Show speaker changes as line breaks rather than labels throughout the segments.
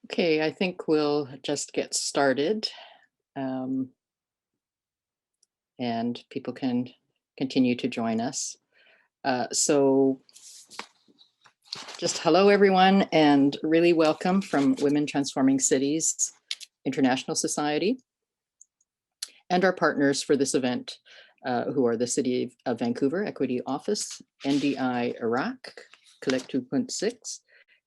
Okay, I think we'll just get started, um, and people can continue to join us. So just hello, everyone, and really welcome from Women Transforming Cities International Society and our partners for this event, who are the City of Vancouver Equity Office, NDI Iraq, Lectiu Punt,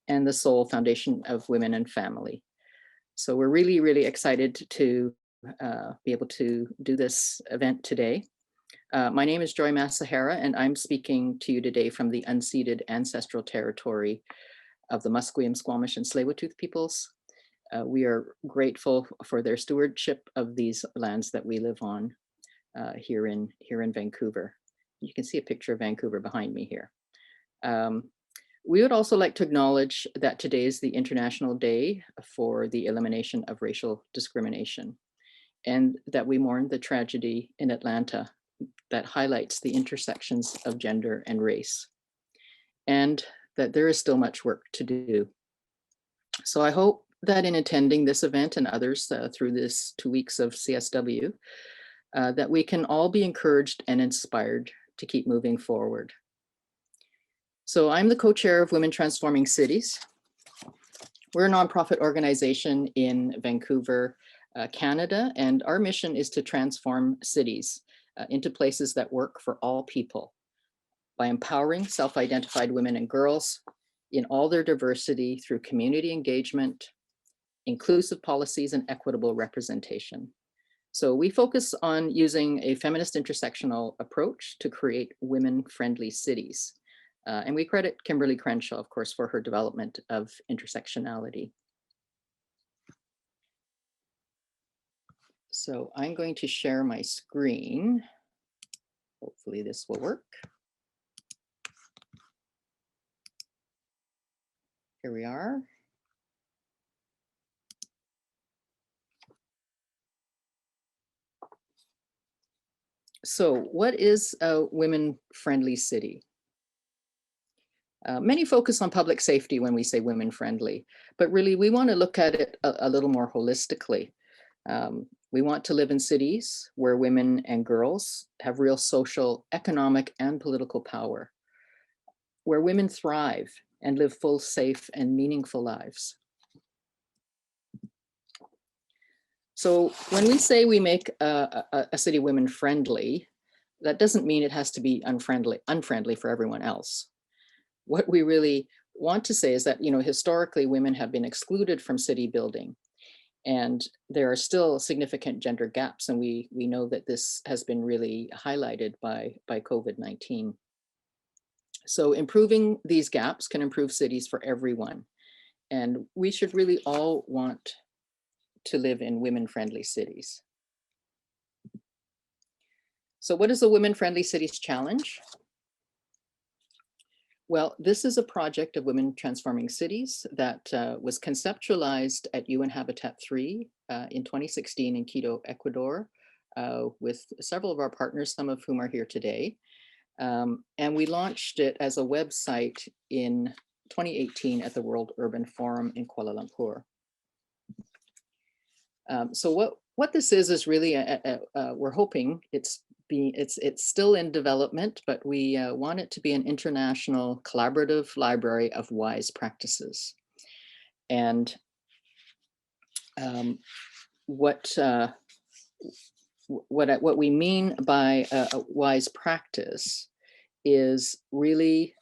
and the Seoul Foundation of Women and Family. So we're really, really excited to be able to do this event today. My name is Joy Masahara, and I'm speaking to you today from the unceded ancestral territory of the Musqueam, Squamish, and Tsleil-Waututh peoples. We are grateful for their stewardship of these lands that we live on here in Vancouver. You can see a picture of Vancouver behind me here. We would also like to acknowledge that today is the International Day for the Elimination of Racial Discrimination, and that we mourn the tragedy in Atlanta that highlights the intersections of gender and race, and that there is still much work to do. So I hope that in attending this event and others through this 2 weeks of CSW, that we can all be encouraged and inspired to keep moving forward. So I'm the co-chair of Women Transforming Cities. We're a nonprofit organization in Vancouver, Canada, and our mission is to transform cities into places that work for all people by empowering self-identified women and girls in all their diversity through community engagement, inclusive policies, and equitable representation. So we focus on using a feminist intersectional approach to create women-friendly cities. And we credit Kimberly Crenshaw, of course, for her development of intersectionality. So I'm going to share my screen. Hopefully this will work. Here we are. So what is a women-friendly city? Many focus on public safety when we say women-friendly, but really we want to look at it a little more holistically. We want to live in cities where women and girls have real social, economic, and political power, where women thrive and live full, safe, and meaningful lives. So when we say we make a city women-friendly, that doesn't mean it has to be unfriendly for everyone else. What we really want to say is that, historically women have been excluded from city building, and there are still significant gender gaps. And we know that this has been really highlighted by COVID-19. So improving these gaps can improve cities for everyone. And we should really all want to live in women-friendly cities. So what is the Women-Friendly Cities Challenge? Well, this is a project of Women Transforming Cities that was conceptualized at UN Habitat 3 in 2016 in Quito, Ecuador, with several of our partners, some of whom are here today. And we launched it as a website in 2018 at the World Urban Forum in Kuala Lumpur. So what this is really, we're hoping it's still in development, but we want it to be an international collaborative library of wise practices. And what we mean by a wise practice is really,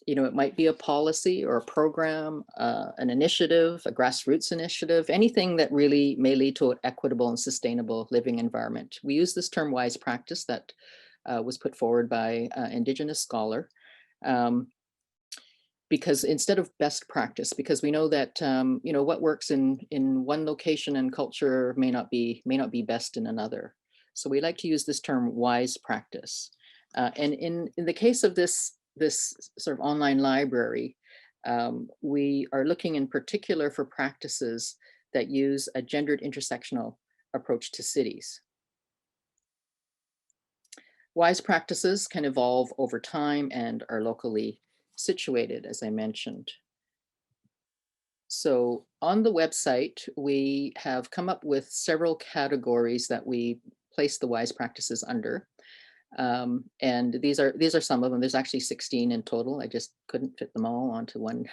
it might be a policy or a program, an initiative, a grassroots initiative, anything that really may lead to an equitable and sustainable living environment. We use this term wise practice that was put forward by an Indigenous scholar, because instead of best practice, because we know that what works in one location and culture may not be best in another. So we like to use this term wise practice. And in the case of this sort of online library, we are looking in particular for practices that use a gendered intersectional approach to cities. Wise practices can evolve over time and are locally situated, as I mentioned. So on the website, we have come up with several categories that we place the WISE practices under. And these are some of them. There's actually 16 in total. I just couldn't fit them all onto one,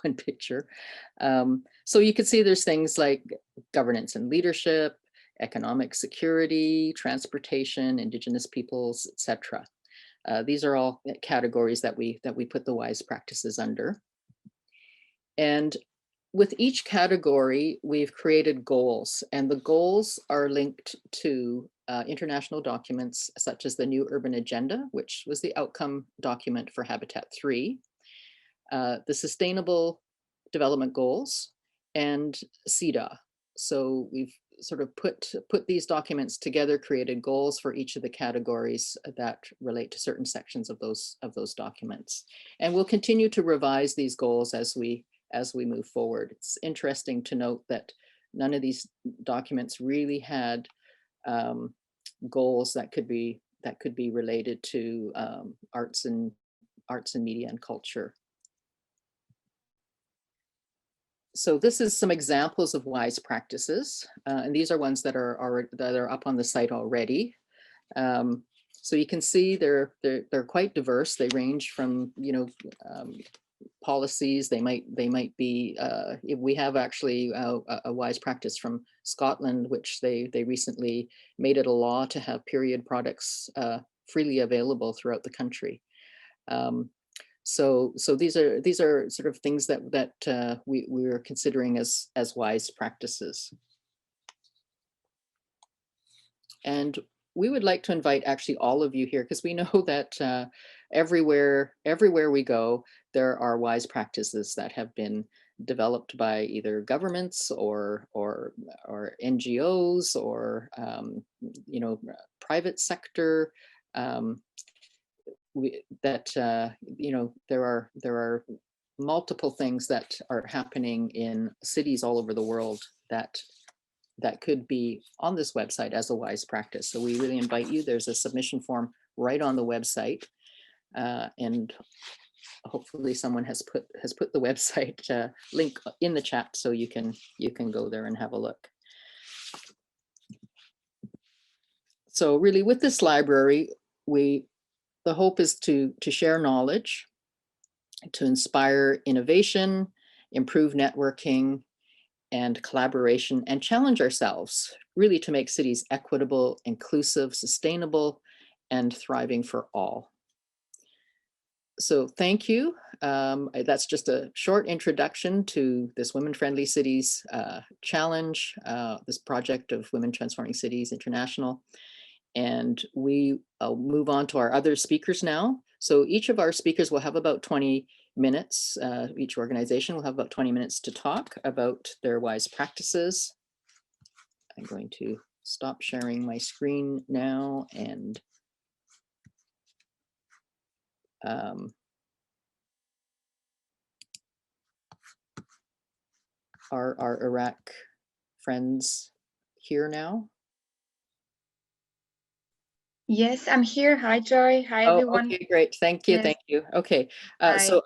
one picture. So you can see there's things like governance and leadership, economic security, transportation, Indigenous peoples, etc. These are all categories that we put the WISE practices under. And with each category, we've created goals, and the goals are linked to international documents such as the New Urban Agenda, which was the outcome document for Habitat 3, the Sustainable Development Goals, and CEDA. So we've sort of put these documents together, created goals for each of the categories that relate to certain sections of those documents. And we'll continue to revise these goals as we move forward. It's interesting to note that none of these documents really had goals that could be related to arts and media and culture. So this is some examples of WISE practices, and these are ones that are up on the site already. So you can see they're quite diverse. They range from, you know, policies. They might be. We have actually a WISE practice from Scotland, which they recently made it a law to have period products freely available throughout the country. So these are sort of things that we're considering as WISE practices. And we would like to invite actually all of you here, because we know that everywhere we go, there are WISE practices that have been developed by either governments or NGOs or you know, private sector. You know, there are multiple things that are happening in cities all over the world that could be on this website as a WISE practice. So we really invite you. There's a submission form right on the website, and hopefully someone has put the website link in the chat so you can go there and have a look. So really, with this library, the hope is to share knowledge, to inspire innovation, improve networking and collaboration, and challenge ourselves really to make cities equitable, inclusive, sustainable, and thriving for all. So thank you. That's just a short introduction to this Women Friendly Cities challenge, this project of Women Transforming Cities International. And we'll move on to our other speakers now. So each of our speakers will have about 20 minutes. Each organization will have about 20 minutes to talk about their WISE practices. I'm going to stop sharing my screen now and our Iraq friends here now?
Yes, I'm here. Hi, Joy. Hi, everyone.
Okay, great. Thank you. Yes. Thank you. Okay, so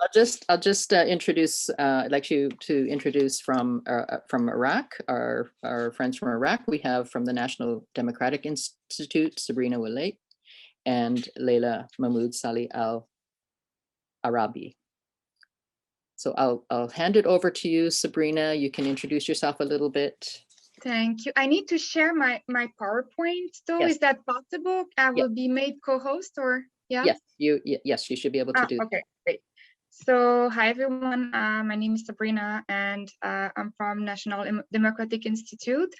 I'll just introduce. I'd like you to introduce from Iraq, our friends from Iraq. We have from the National Democratic Institute, Sabrina Wallet, and Leila Mahmoud Salih Al Arabi. So I'll hand it over to you, Sabrina. You can introduce yourself a little bit.
Thank you. I need to share my PowerPoint though. Yes. Is that possible? I will be made co-host, or yeah?
Yes, you should be able to do.
Okay, great. So hi everyone. My name is Sabrina, and I'm from National Democratic Institute.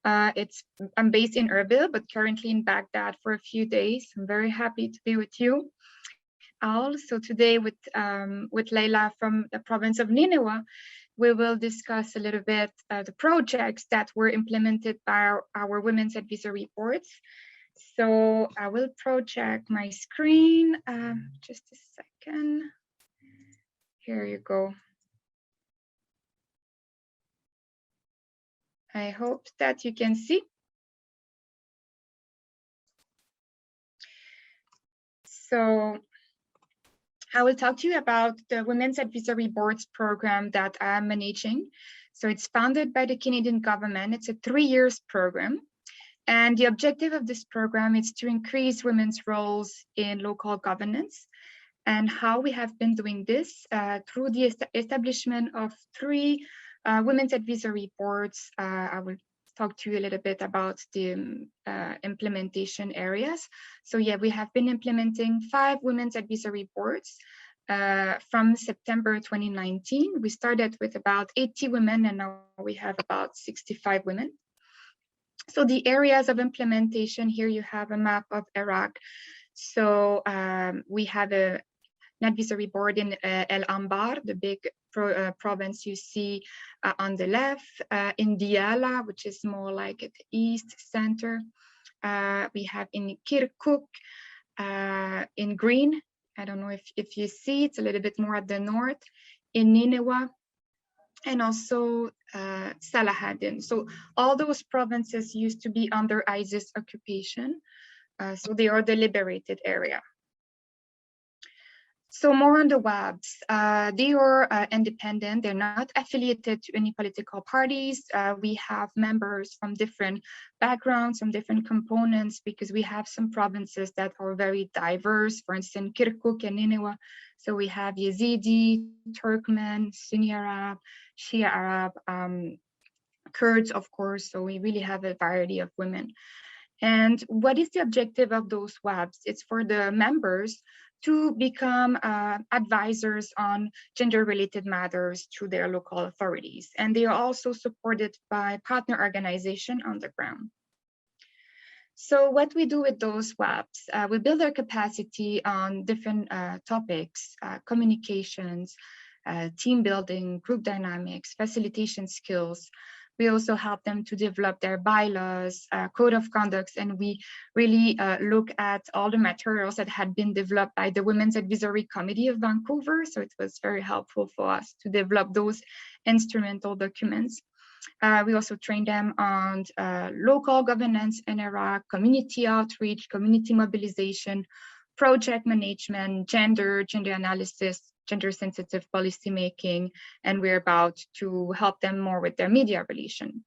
I'm based in Abril, but currently in Baghdad for a few days. I'm very happy to be with you. Also today with Leila from the province of Ninewa, we will discuss a little bit the projects that were implemented by our women's advisory boards. So I will project my screen. Just a second. Here you go. I hope that you can see. So I will talk to you about the Women's Advisory Boards program that I'm managing. So it's funded by the Canadian government. It's a 3-year program. And the objective of this program is to increase women's roles in local governance. And how we have been doing this through the establishment of 3 women's advisory boards. I will talk to you a little bit about the implementation areas. So yeah, we have been implementing 5 women's advisory boards from September 2019. We started with about 80 women and now we have about 65 women. So the areas of implementation, here you have a map of Iraq. So we have an advisory board in Anbar, the big province you see on the left, in Diyala, which is more like at the east center. We have in Kirkuk, in green. I don't know if you see, it's a little bit more at the north, in Ninewa, and also Salahadin. So all those provinces used to be under ISIS occupation. So they are the liberated area. So more on the WABs, they are independent, they're not affiliated to any political parties. We have members from different backgrounds, from different components, because we have some provinces that are very diverse, for instance, Kirkuk and Ninewa. So we have Yazidi, Turkmen, Sunni Arab, Shia Arab, Kurds, of course. So we really have a variety of women. And what is the objective of those WABs? It's for the members to become advisors on gender-related matters to their local authorities. And they are also supported by partner organizations on the ground. So what we do with those WABs, we build their capacity on different topics, communications, team building, group dynamics, facilitation skills. We also help them to develop their bylaws, code of conducts, and we really look at all the materials that had been developed by the Women's Advisory Committee of Vancouver. So it was very helpful for us to develop those instrumental documents. We also train them on local governance in Iraq, community outreach, community mobilization, project management, gender analysis, gender-sensitive policy making, and we're about to help them more with their media relation.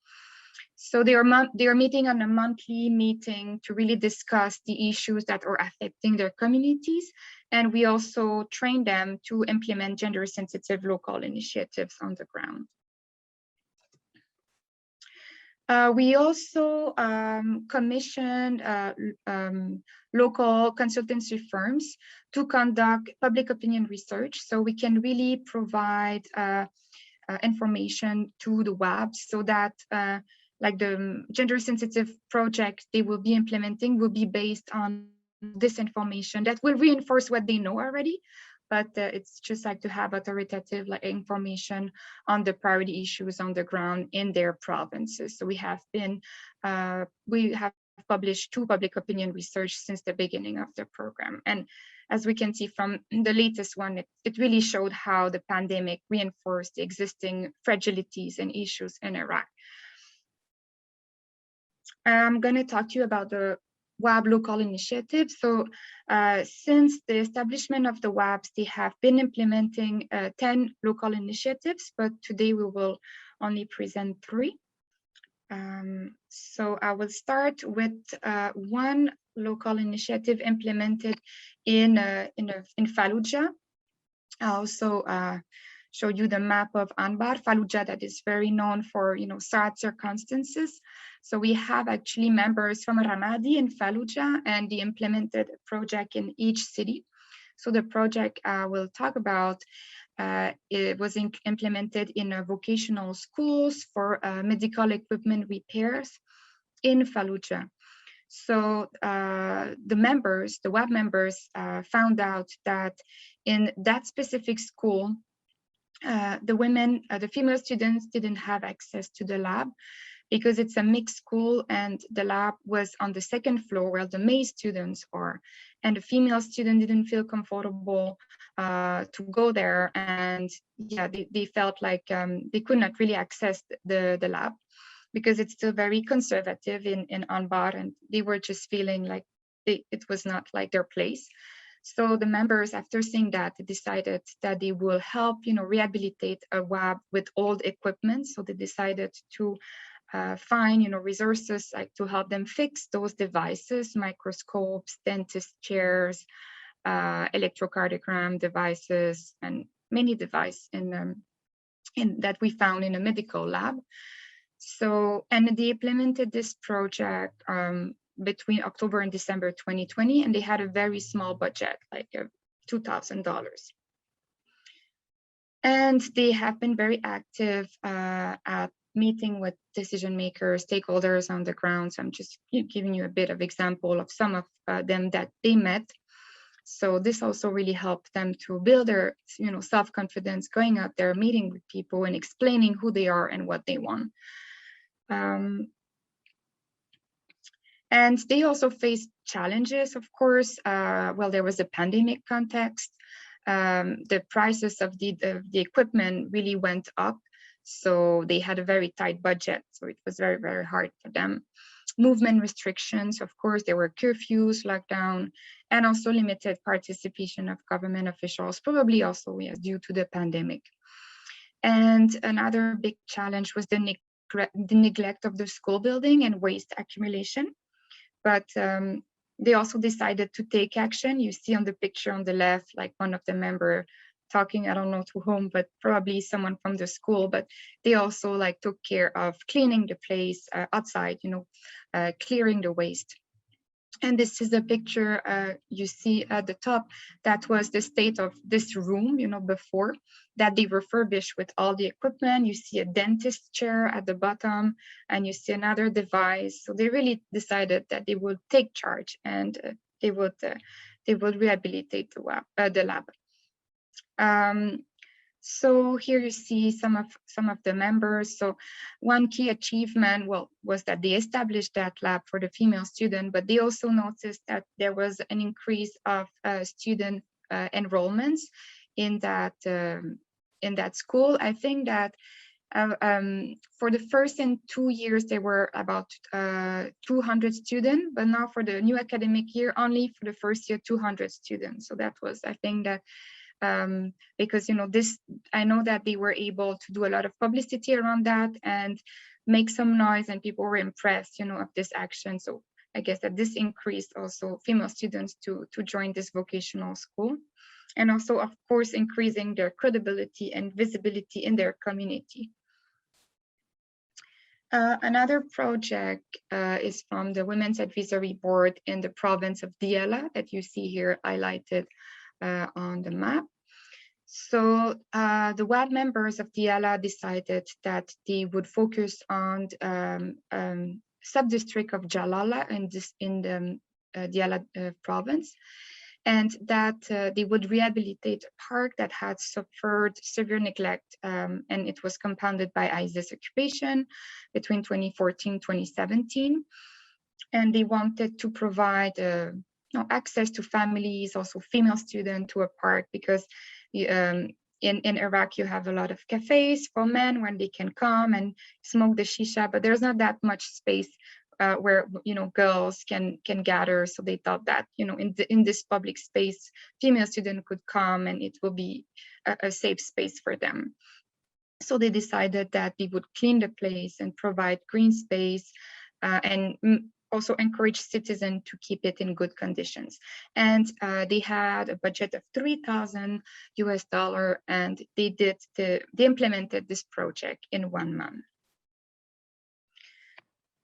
So they are meeting on a monthly meeting to really discuss the issues that are affecting their communities, and we also train them to implement gender-sensitive local initiatives on the ground. We also commissioned local consultancy firms to conduct public opinion research, so we can really provide information to the WABs so that like the gender-sensitive project they will be implementing will be based on this information that will reinforce what they know already. But it's just like to have authoritative information on the priority issues on the ground in their provinces. So we have published 2 public opinion research since the beginning of the program. And as we can see from the latest one, it really showed how the pandemic reinforced the existing fragilities and issues in Iraq. I'm going to talk to you about the WAB local initiative. So since the establishment of the WABs, they have been implementing 10 local initiatives, but today we will only present 3. So I will start with one local initiative implemented in Fallujah. I also show you the map of Anbar, Fallujah, that is very known for sad circumstances. So we have actually members from Ramadi and Fallujah, and they implemented a project in each city. So the project I will talk about, it was implemented in vocational schools for medical equipment repairs in Fallujah. So the WAB members found out that in that specific school, the female students didn't have access to the lab because it's a mixed school and the lab was on the 2nd floor where the male students are, and the female student didn't feel comfortable to go there, and yeah, they felt like they could not really access the lab because it's still very conservative in Anbar, and they were just feeling like it was not like their place. So the members, after seeing that, decided that they will help, rehabilitate a lab with old equipment. So they decided to find, resources like to help them fix those devices, microscopes, dentist chairs, electrocardiogram devices, and many devices that we found in a medical lab. So, and they implemented this project between October and December 2020, and they had a very small budget, like $2,000. And they have been very active at meeting with decision makers, stakeholders on the ground. So I'm just giving you a bit of example of some of them that they met. So this also really helped them to build their, self-confidence, going out there, meeting with people and explaining who they are and what they want. And they also faced challenges, of course. Well, there was a pandemic context. The prices of the equipment really went up. So they had a very tight budget. So it was very, very hard for them. Movement restrictions, of course, there were curfews, lockdown, and also limited participation of government officials, probably also due to the pandemic. And another big challenge was the neglect of the school building and waste accumulation. But they also decided to take action. You see on the picture on the left, like one of the members talking, I don't know to whom, but probably someone from the school, but they also like took care of cleaning the place outside, clearing the waste. And this is a picture you see at the top. That was the state of this room, before that they refurbished with all the equipment. You see a dentist chair at the bottom, and you see another device. So they really decided that they would take charge and they would rehabilitate the lab. So here you see some of the members. So one key achievement, was that they established that lab for the female student, but they also noticed that there was an increase of student enrollments in that school. I think that for the first 2 years, there were about 200 students, but now for the new academic year, only for the first year, 200 students. So that was, I think that, because I know that they were able to do a lot of publicity around that and make some noise, and people were impressed of this action. So I guess that this increased also female students to join this vocational school, and also of course increasing their credibility and visibility in their community. Another project is from the Women's Advisory Board in the province of Diyala that you see here highlighted on the map. So the WAD members of Diyala decided that they would focus on sub-district of Jawlala in the Diyala province, and that they would rehabilitate a park that had suffered severe neglect, and it was compounded by ISIS occupation between 2014-2017. And they wanted to provide access to families, also female students, to a park, because in Iraq you have a lot of cafes for men where they can come and smoke the shisha, but there's not that much space where girls can gather. So they thought that in this public space, female students could come and it will be a safe space for them. So they decided that they would clean the place and provide green space and also encourage citizens to keep it in good conditions. And they had a budget of $3,000 US, and they implemented this project in 1 month.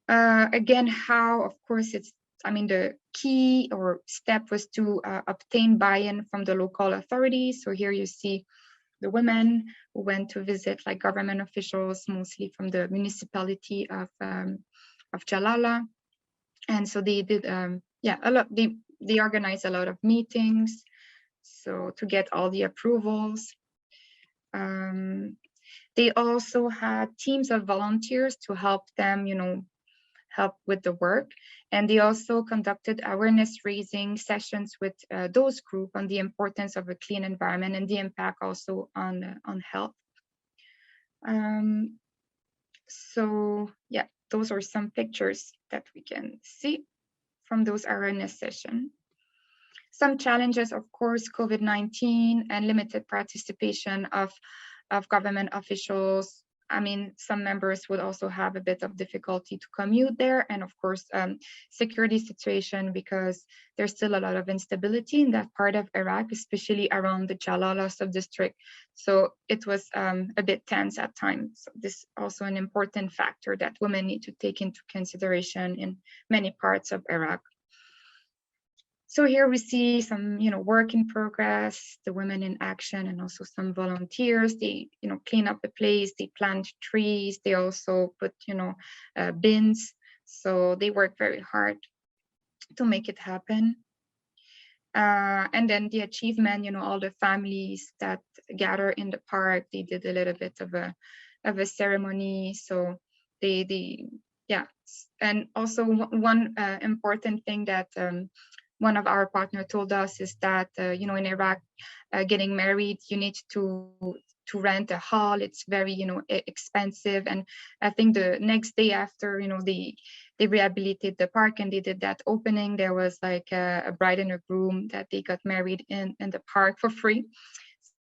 Again, how, of course, the key or step was to obtain buy-in from the local authorities. So here you see the women who went to visit like government officials, mostly from the municipality of Jawlala. And so they did, a lot. They organized a lot of meetings, so to get all the approvals. They also had teams of volunteers to help them, help with the work. And they also conducted awareness raising sessions with those groups on the importance of a clean environment and the impact also on health. So yeah, those are some pictures that we can see from those awareness sessions. Some challenges, of course, COVID-19 and limited participation of government officials. I mean, some members would also have a bit of difficulty to commute there, and of course, security situation, because there's still a lot of instability in that part of Iraq, especially around the Jawlala sub-district. So it was a bit tense at times. So this is also an important factor that women need to take into consideration in many parts of Iraq. So here we see some, work in progress, the women in action, and also some volunteers. They, clean up the place, they plant trees, they also put, bins. So they work very hard to make it happen. And then the achievement, all the families that gather in the park, they did a little bit of a ceremony. So yeah. And also one important thing that one of our partners told us is that, in Iraq, getting married, you need to rent a hall. It's very, expensive. And I think the next day after, they rehabilitated the park and they did that opening, there was like a bride and a groom that they got married in the park for free.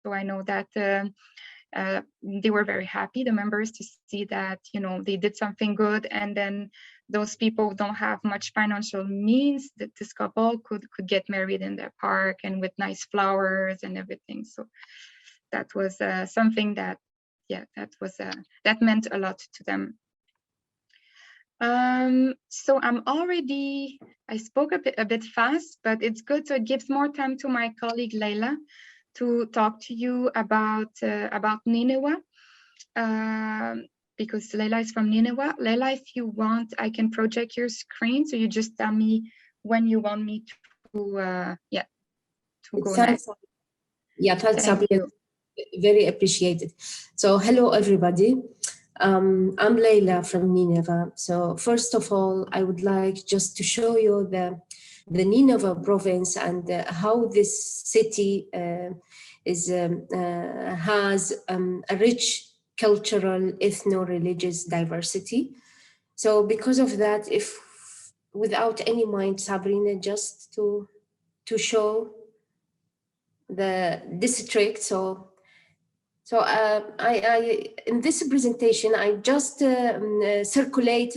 So I know that they were very happy, the members, to see that, they did something good. And then those people who don't have much financial means, that this couple could get married in their park and with nice flowers and everything. So that was something that, that meant a lot to them. So I spoke a bit fast, but it's good, so it gives more time to my colleague Leila to talk to you about Ninewa, because Leila is from Ninewa. Leila, if you want, I can project your screen, so you just tell me when you want me to go next.
Yeah, thanks, Abril. Very appreciated. So hello, everybody. I'm Leila from Ninewa. So first of all, I would like just to show you the Ninewa province and how this city has a rich cultural, ethno-religious diversity. So because of that, if without any mind, Sabrina, just to show the district. So I in this presentation, I just circulate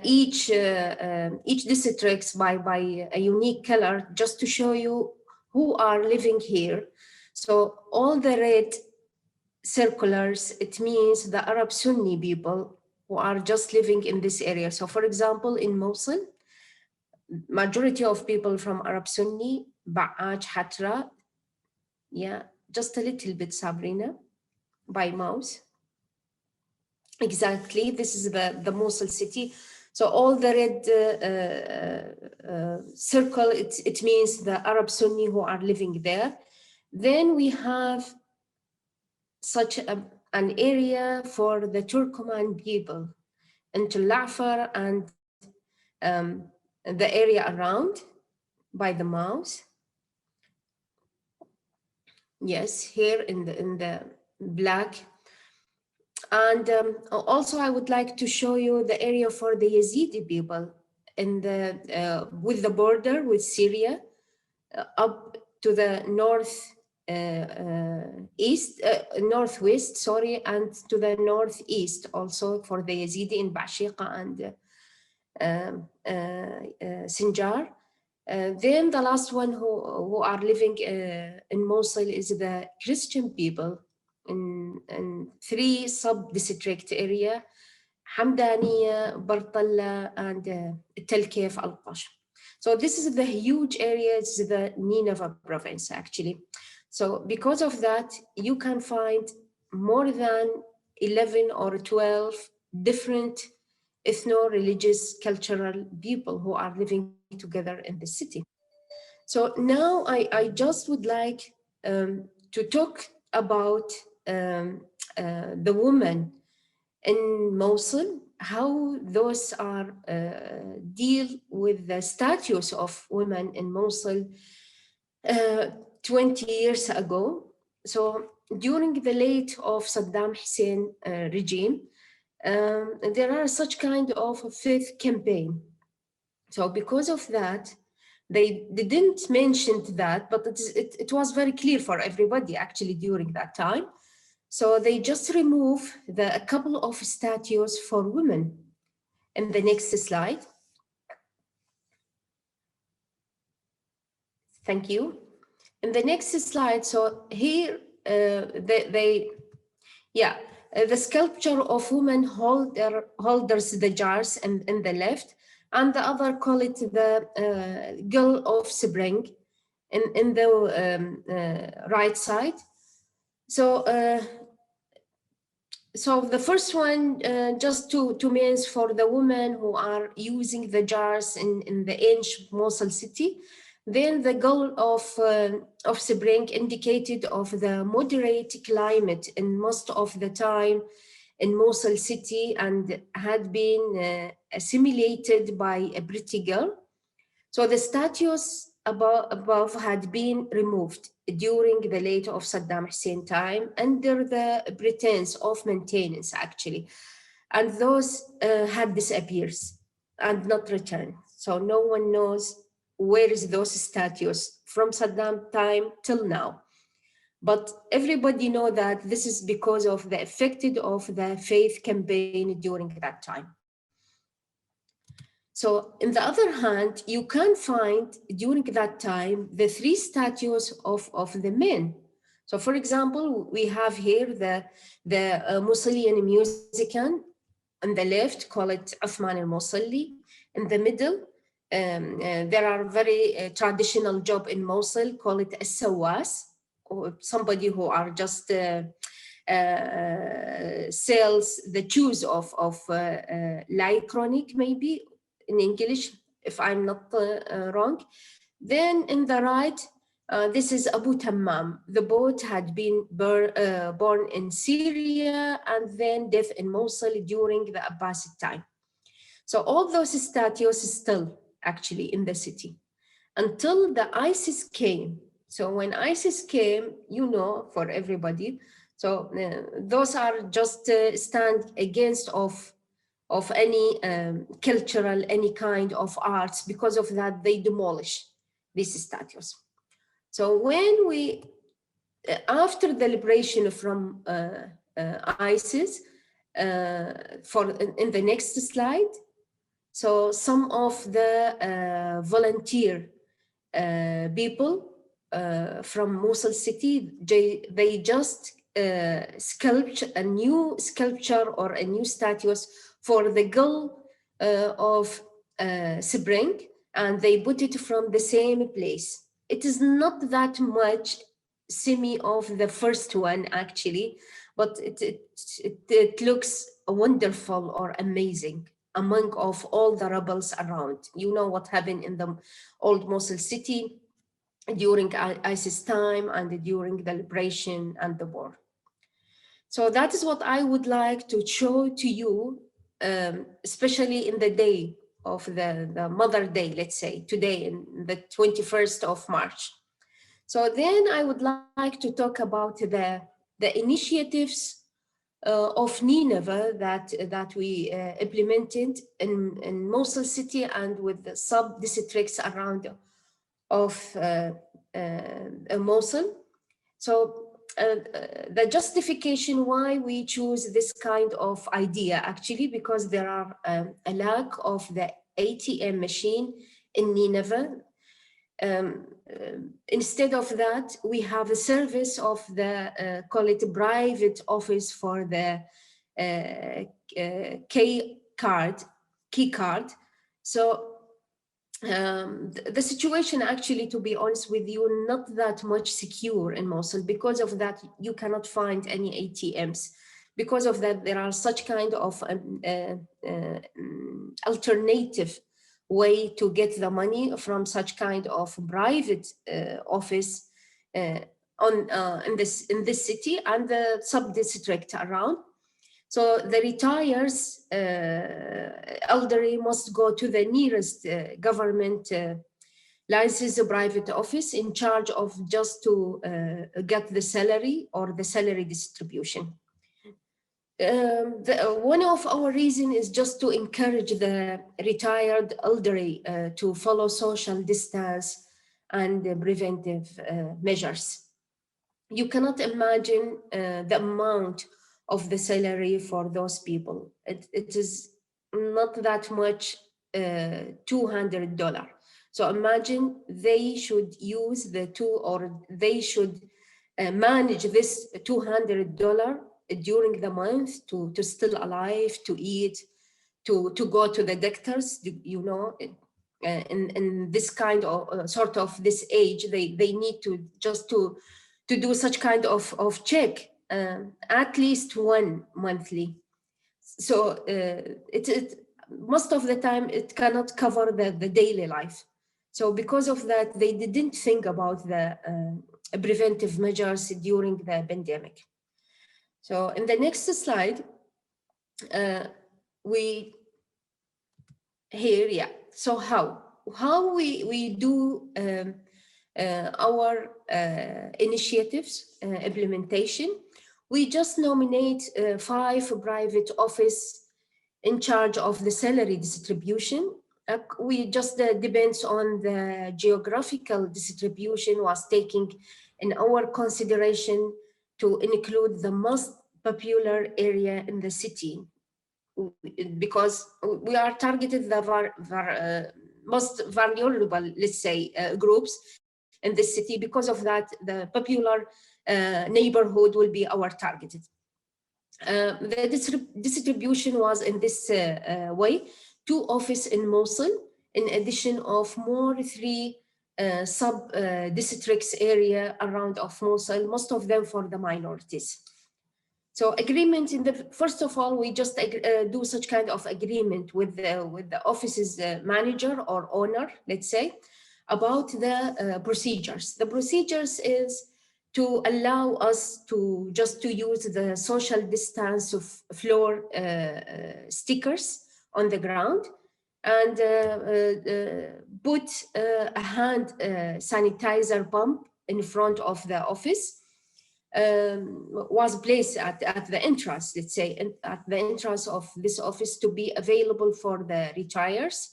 each districts by a unique color, just to show you who are living here. So all the red circulars, it means the Arab Sunni people who are just living in this area. So for example, in Mosul, majority of people from Arab Sunni, Ba'aj, Hatra, yeah, just a little bit, Sabrina, by mouse. Exactly, this is the Mosul city. So all the red circle, it means the Arab Sunni who are living there. Then we have such an area for the Turkoman people, and Tulafar and the area around by the mouse. Yes, here in the black. And also I would like to show you the area for the Yazidi people in the with the border with Syria, up to the northwest, sorry, and to the northeast also for the Yazidi in Bashiqa and Sinjar. Then the last one who are living in Mosul is the Christian people in 3 sub-district area, Hamdaniya, Bartalla, and Tel Kef al-Qash. So this is the huge area, it's the Ninewa province actually. So because of that, you can find more than 11 or 12 different ethno-religious cultural people who are living together in the city. So now I just would like to talk about the women in Mosul, how those are deal with the status of women in Mosul 20 years ago. So during the late of Saddam Hussein regime, there are such kind of a faith campaign. So because of that, They didn't mention that, but it was very clear for everybody actually during that time. So they just remove a couple of statues for women. In the next slide. Thank you. In the next slide, so here the sculpture of women holders the jars in the left, and the other call it the girl of spring in the right side. So so the first one, just two means for the women who are using the jars in the ancient Mosul city. Then the goal of spring indicated of the moderate climate in most of the time in Mosul city, and had been assimilated by a pretty girl. So the statues above had been removed during the late of Saddam Hussein time under the pretense of maintenance actually. And those had disappeared and not returned. So no one knows where is those statues from Saddam time till now. But everybody know that this is because of the effect of the faith campaign during that time. So on the other hand, you can find during that time the three statues of the men. So for example, we have here the Muslian musician on the left, call it Uthman al-Musalli. In the middle, there are very traditional job in Mosul, call it as-Sawas, or somebody who are just sells the shoes of lycronic maybe, in English, if I'm not wrong. Then in the right, this is Abu Tammam. The boat had been born in Syria and then death in Mosul during the Abbasid time. So all those statues still actually in the city until the ISIS came. So when ISIS came, you know, for everybody, so those are just stand against of any cultural, any kind of arts. Because of that, they demolish these statues. So when we, after the liberation from ISIS, in the next slide, so some of the volunteer people from Mosul city, they just sculpt a new sculpture or a new statues for the girl of spring, and they put it from the same place. It is not that much semi of the first one actually, but it looks wonderful or amazing among of all the rebels around. You know what happened in the old Mosul city during ISIS time and during the liberation and the war. So that is what I would like to show to you, especially in the day of the Mother Day, let's say today, in the 21st of March. So then I would like to talk about the initiatives of Ninewa that we implemented in Mosul city and with the sub-districts around of Mosul. So the justification why we choose this kind of idea, actually, because there are a lack of the ATM machine in Ninewa. Instead of that, we have a service of the, call it private office for the key card. So the situation actually, to be honest with you, not that much secure in Mosul. Because of that, you cannot find any ATMs. Because of that, there are such kind of alternative way to get the money from such kind of private office in this city and the sub-district around. So the retired elderly must go to the nearest government licensed private office in charge of just to get the salary or the salary distribution. One of our reasons is just to encourage the retired elderly to follow social distance and preventive measures. You cannot imagine the amount of the salary for those people. It is not that much, $200. So imagine they should use they should manage this $200 during the month to still alive, to eat, to go to the doctors, you know. In this kind of sort of this age, they need to just to do such kind of check, at least one monthly. So most of the time it cannot cover the daily life. So because of that, they didn't think about the preventive measures during the pandemic. So in the next slide, so how we do our initiatives implementation. We just nominate 5 private office in charge of the salary distribution. We just depends on the geographical distribution was taking in our consideration to include the most popular area in the city, because we are targeted the most vulnerable, let's say, groups in this city. Because of that, the popular neighborhood will be our targeted. The distribution was in this way: 2 offices in Mosul, in addition of more 3 sub-districts area around of Mosul, most of them for the minorities. So agreement first of all, we just do such kind of agreement with the office's manager or owner, let's say, about the procedures. The procedures is to allow us to just to use the social distance of floor stickers on the ground, and put a hand sanitizer pump in front of the office. Was placed at the entrance, let's say, at the entrance of this office, to be available for the retirees.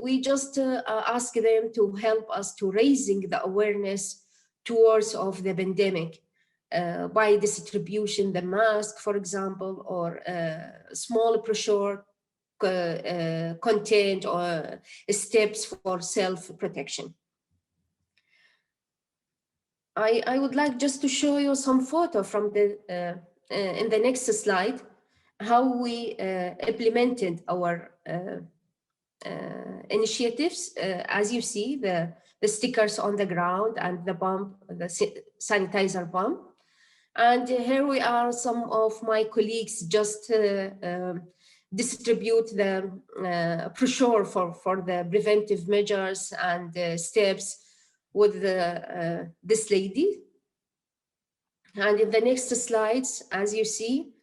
We just ask them to help us to raising the awareness towards of the pandemic by distribution the mask, for example, or small brochure content or steps for self-protection. I would like just to show you some photo from the in the next slide, how we implemented our initiatives. As you see, the stickers on the ground and the pump, the sanitizer pump. And here we are, some of my colleagues just distribute the brochure for the preventive measures and steps with this lady. And in the next slides, as you see,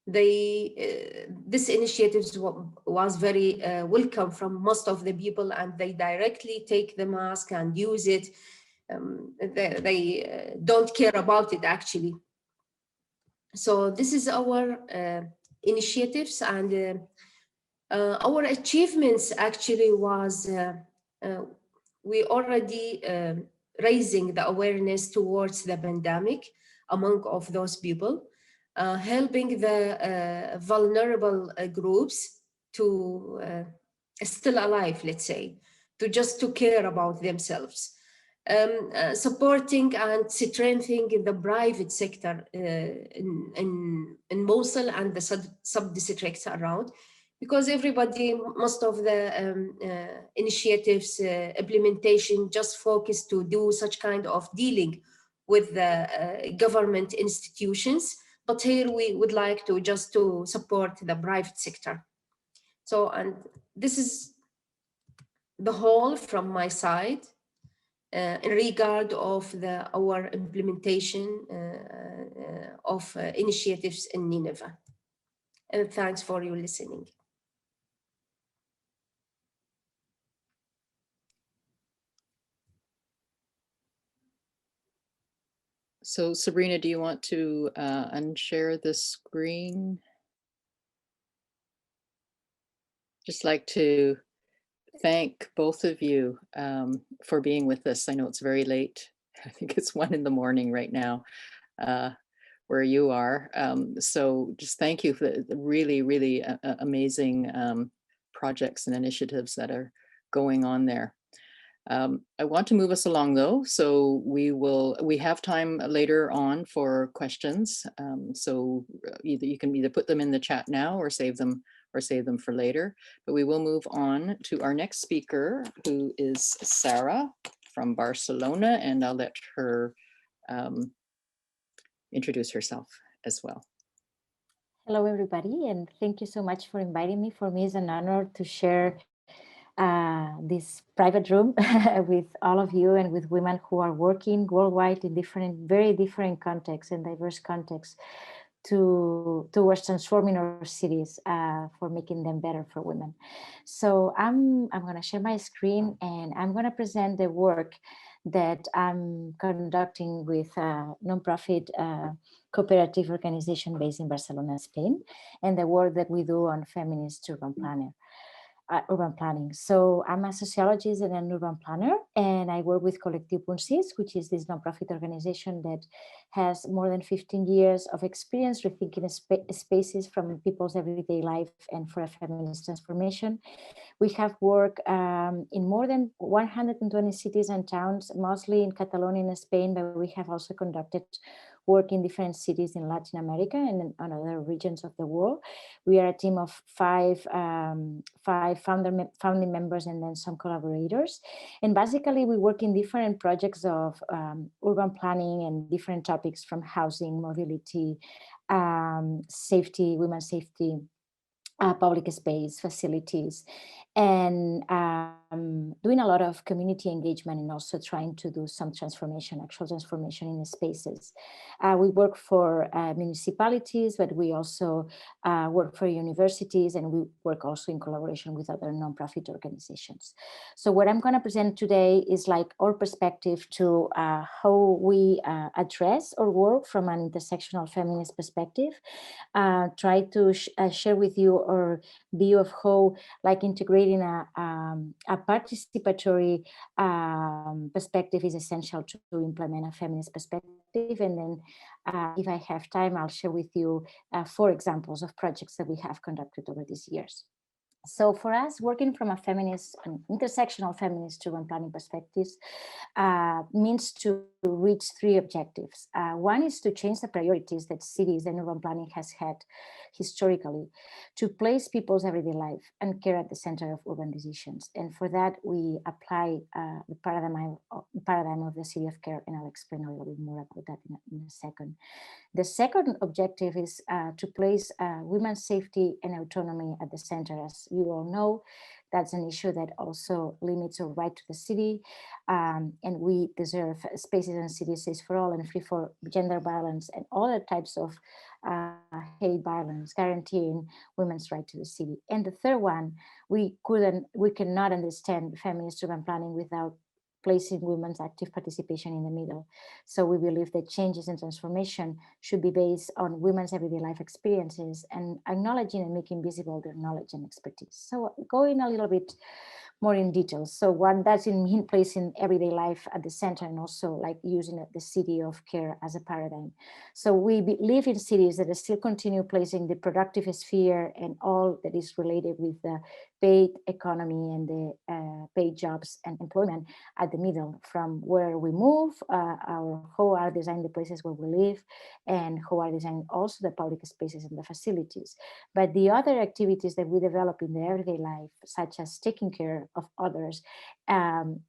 this initiative was very welcome from most of the people, and they directly take the mask and use it. They don't care about it, actually. So this is our initiatives, and our achievements actually was we already raising the awareness towards the pandemic among of those people, helping the vulnerable groups to still alive, let's say, to care about themselves, supporting and strengthening the private sector in Mosul and the sub-districts around. Because everybody, most of the initiatives, implementation just focus to do such kind of dealing with the government institutions. But here we would like to just to support the private sector. So, and this is the whole from my side in regard of our implementation of initiatives in Ninewa. And thanks for your listening.
So Sabrina, do you want to unshare the screen? Just like to thank both of you for being with us. I know it's very late. I think it's 1 in the morning right now where you are. So just thank you for the really, really amazing projects and initiatives that are going on there. I want to move us along though, so we have time later on for questions. So you can either put them in the chat now or save them for later, but we will move on to our next speaker, who is Sarah from Barcelona, and I'll let her introduce herself as well.
Hello, everybody, and thank you so much for inviting me. For me, it's an honor to share this private room with all of you and with women who are working worldwide in very different contexts and diverse contexts towards transforming our cities for making them better for women. So I'm going to share my screen and I'm going to present the work that I'm conducting with a nonprofit cooperative organization based in Barcelona, Spain, and the work that we do on feminist urban planning. So I'm a sociologist and an urban planner, and I work with lectiu, which is this nonprofit organization that has more than 15 years of experience rethinking spaces from people's everyday life and for a feminist transformation. We have worked in more than 120 cities and towns, mostly in Catalonia and Spain, but we have also conducted work in different cities in Latin America and in other regions of the world. We are a team of five founding members and then some collaborators. And basically we work in different projects of urban planning and different topics from housing, mobility, safety, women's safety, public space, facilities, and doing a lot of community engagement and also trying to do some actual transformation in the spaces. We work for municipalities, but we also work for universities, and we work also in collaboration with other nonprofit organizations. So what I'm going to present today is like our perspective to how we address our work from an intersectional feminist perspective, try to share with you our view of how like integrating a participatory perspective is essential to implement a feminist perspective. And then if I have time, I'll share with you 4 examples of projects that we have conducted over these years. So for us, working from a feminist and intersectional feminist urban planning perspectives means to reach 3 objectives. One is to change the priorities that cities and urban planning has had historically, to place people's everyday life and care at the center of urban decisions. And for that, we apply the paradigm of the city of care, and I'll explain a little bit more about that in a second. The second objective is to place women's safety and autonomy at the center. As you all know, that's an issue that also limits our right to the city, and we deserve spaces and cities safe for all and free for gender violence and other types of hate violence, guaranteeing women's right to the city. And the third one, we cannot understand feminist urban planning without placing women's active participation in the middle. So we believe that changes and transformation should be based on women's everyday life experiences and acknowledging and making visible their knowledge and expertise. So going a little bit more in detail. So one that's in place in everyday life at the center, and also like using the city of care as a paradigm. So we live in cities that still continue placing the productive sphere and all that is related with the paid economy and the paid jobs and employment at the middle, from where we move, how are designed the places where we live, and how are designed also the public spaces and the facilities. But the other activities that we develop in the everyday life, such as taking care of others,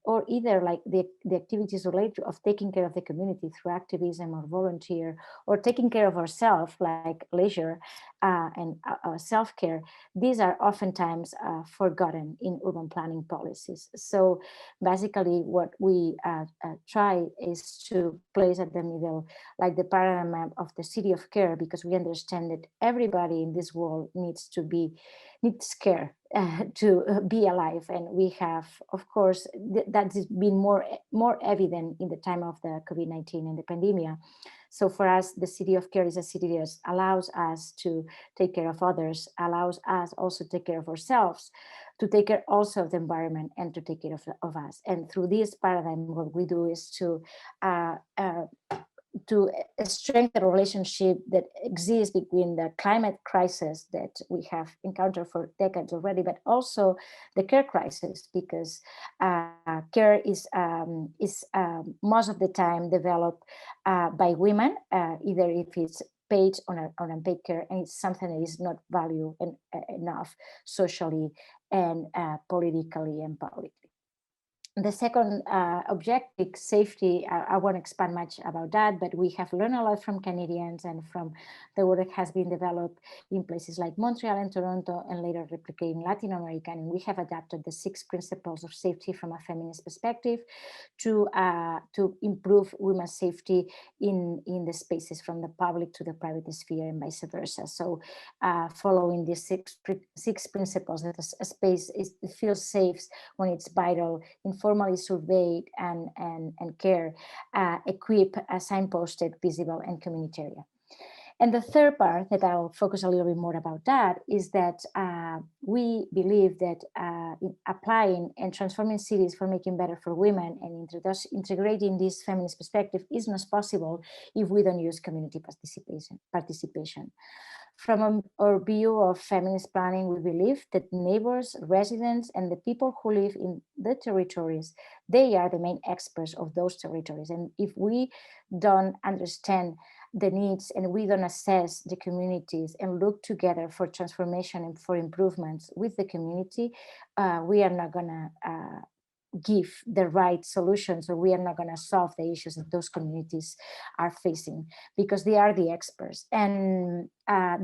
or either like the activities related of taking care of the community through activism or volunteer, or taking care of ourselves like leisure and self-care, these are oftentimes forgotten in urban planning policies. So basically what we try is to place at the middle, like the paradigm of the city of care, because we understand that everybody in this world needs care to be alive. And we have, of course, that has been more evident in the time of the COVID-19 and the pandemic. So for us, the city of care is a city that allows us to take care of others, allows us also to take care of ourselves, to take care also of the environment, and to take care of us. And through this paradigm, what we do is to strengthen the relationship that exists between the climate crisis that we have encountered for decades already, but also the care crisis, because care is most of the time developed by women, either if it's paid or unpaid care, and it's something that is not valued enough socially and politically and publicly. The second objective, safety, I won't expand much about that, but we have learned a lot from Canadians and from the work that has been developed in places like Montreal and Toronto, and later replicated in Latin America. And we have adapted the 6 principles of safety from a feminist perspective to improve women's safety in the spaces from the public to the private sphere and vice versa. So following these six principles, that a space feels safe when it's vital, informally surveyed and care, equipped, signposted, visible, and community area. And the third part that I'll focus a little bit more about that is that we believe that in applying and transforming cities for making better for women and integrating this feminist perspective is not possible if we don't use community participation. From our view of feminist planning, we believe that neighbors, residents, and the people who live in the territories, they are the main experts of those territories. And if we don't understand the needs and we don't assess the communities and look together for transformation and for improvements with the community, we are not gonna give the right solutions, or we are not going to solve the issues that those communities are facing, because they are the experts and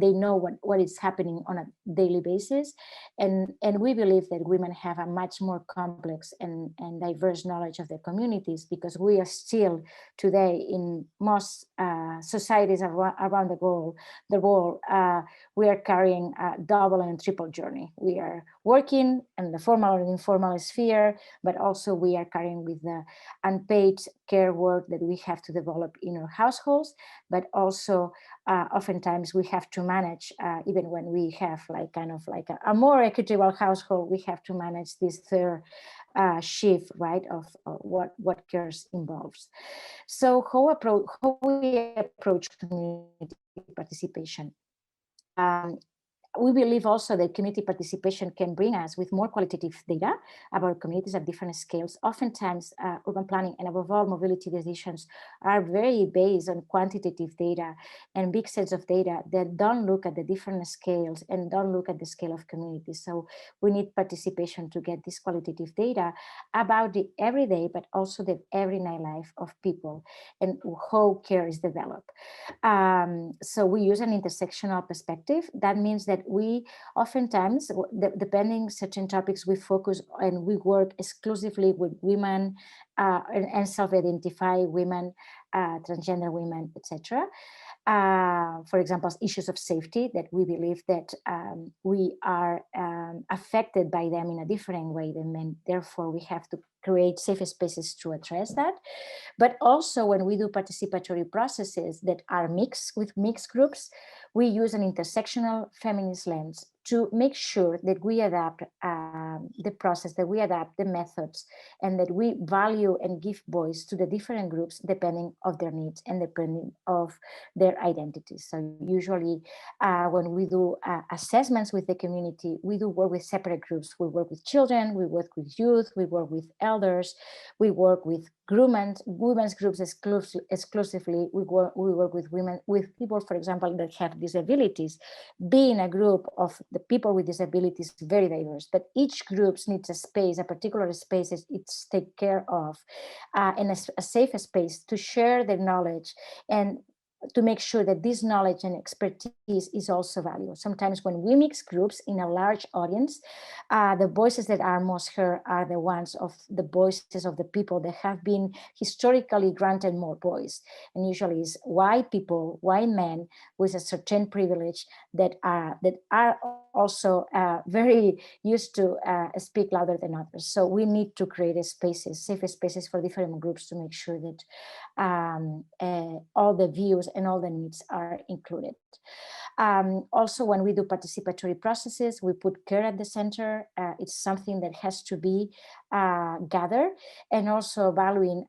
they know what is happening on a daily basis. And we believe that women have a much more complex and diverse knowledge of their communities, because we are still today in most societies around the world, we are carrying a double and triple journey. We are working in the formal and informal sphere, but also we are carrying with the unpaid care work that we have to develop in our households, but also oftentimes we have to manage, even when we have like kind of like a more equitable household, we have to manage this third shift, right, of what cares involves. So how we approach community participation. We believe also that community participation can bring us with more qualitative data about communities at different scales. Oftentimes, urban planning and above all mobility decisions are very based on quantitative data and big sets of data that don't look at the different scales and don't look at the scale of communities. So we need participation to get this qualitative data about the everyday, but also the everyday life of people and how care is developed. So we use an intersectional perspective. That means that we oftentimes, depending certain topics, we focus and we work exclusively with women and self-identify women, transgender women, etc. For example, issues of safety, that we believe that we are affected by them in a different way than men. Therefore, we have to create safe spaces to address that. But also when we do participatory processes that are mixed with mixed groups, we use an intersectional feminist lens to make sure that we adapt the process, that we adapt the methods, and that we value and give voice to the different groups depending of their needs and depending of their identities. So usually when we do assessments with the community, we do work with separate groups. We work with children, we work with youth, we work with elders, we work with women's groups exclusively. We work with women, with people, for example, that have disabilities. Being a group of the people with disabilities is very diverse, but each group needs a space, a particular space it's take care of, and a safe space to share their knowledge and to make sure that this knowledge and expertise is also valued. Sometimes when we mix groups in a large audience, the voices that are most heard are the ones of the voices of the people that have been historically granted more voice. And usually it's white people, white men with a certain privilege that are also very used to speak louder than others. So we need to create spaces, safe spaces for different groups to make sure that all the views and all the needs are included. Also, when we do participatory processes, we put care at the center. It's something that has to be gathered, and also valuing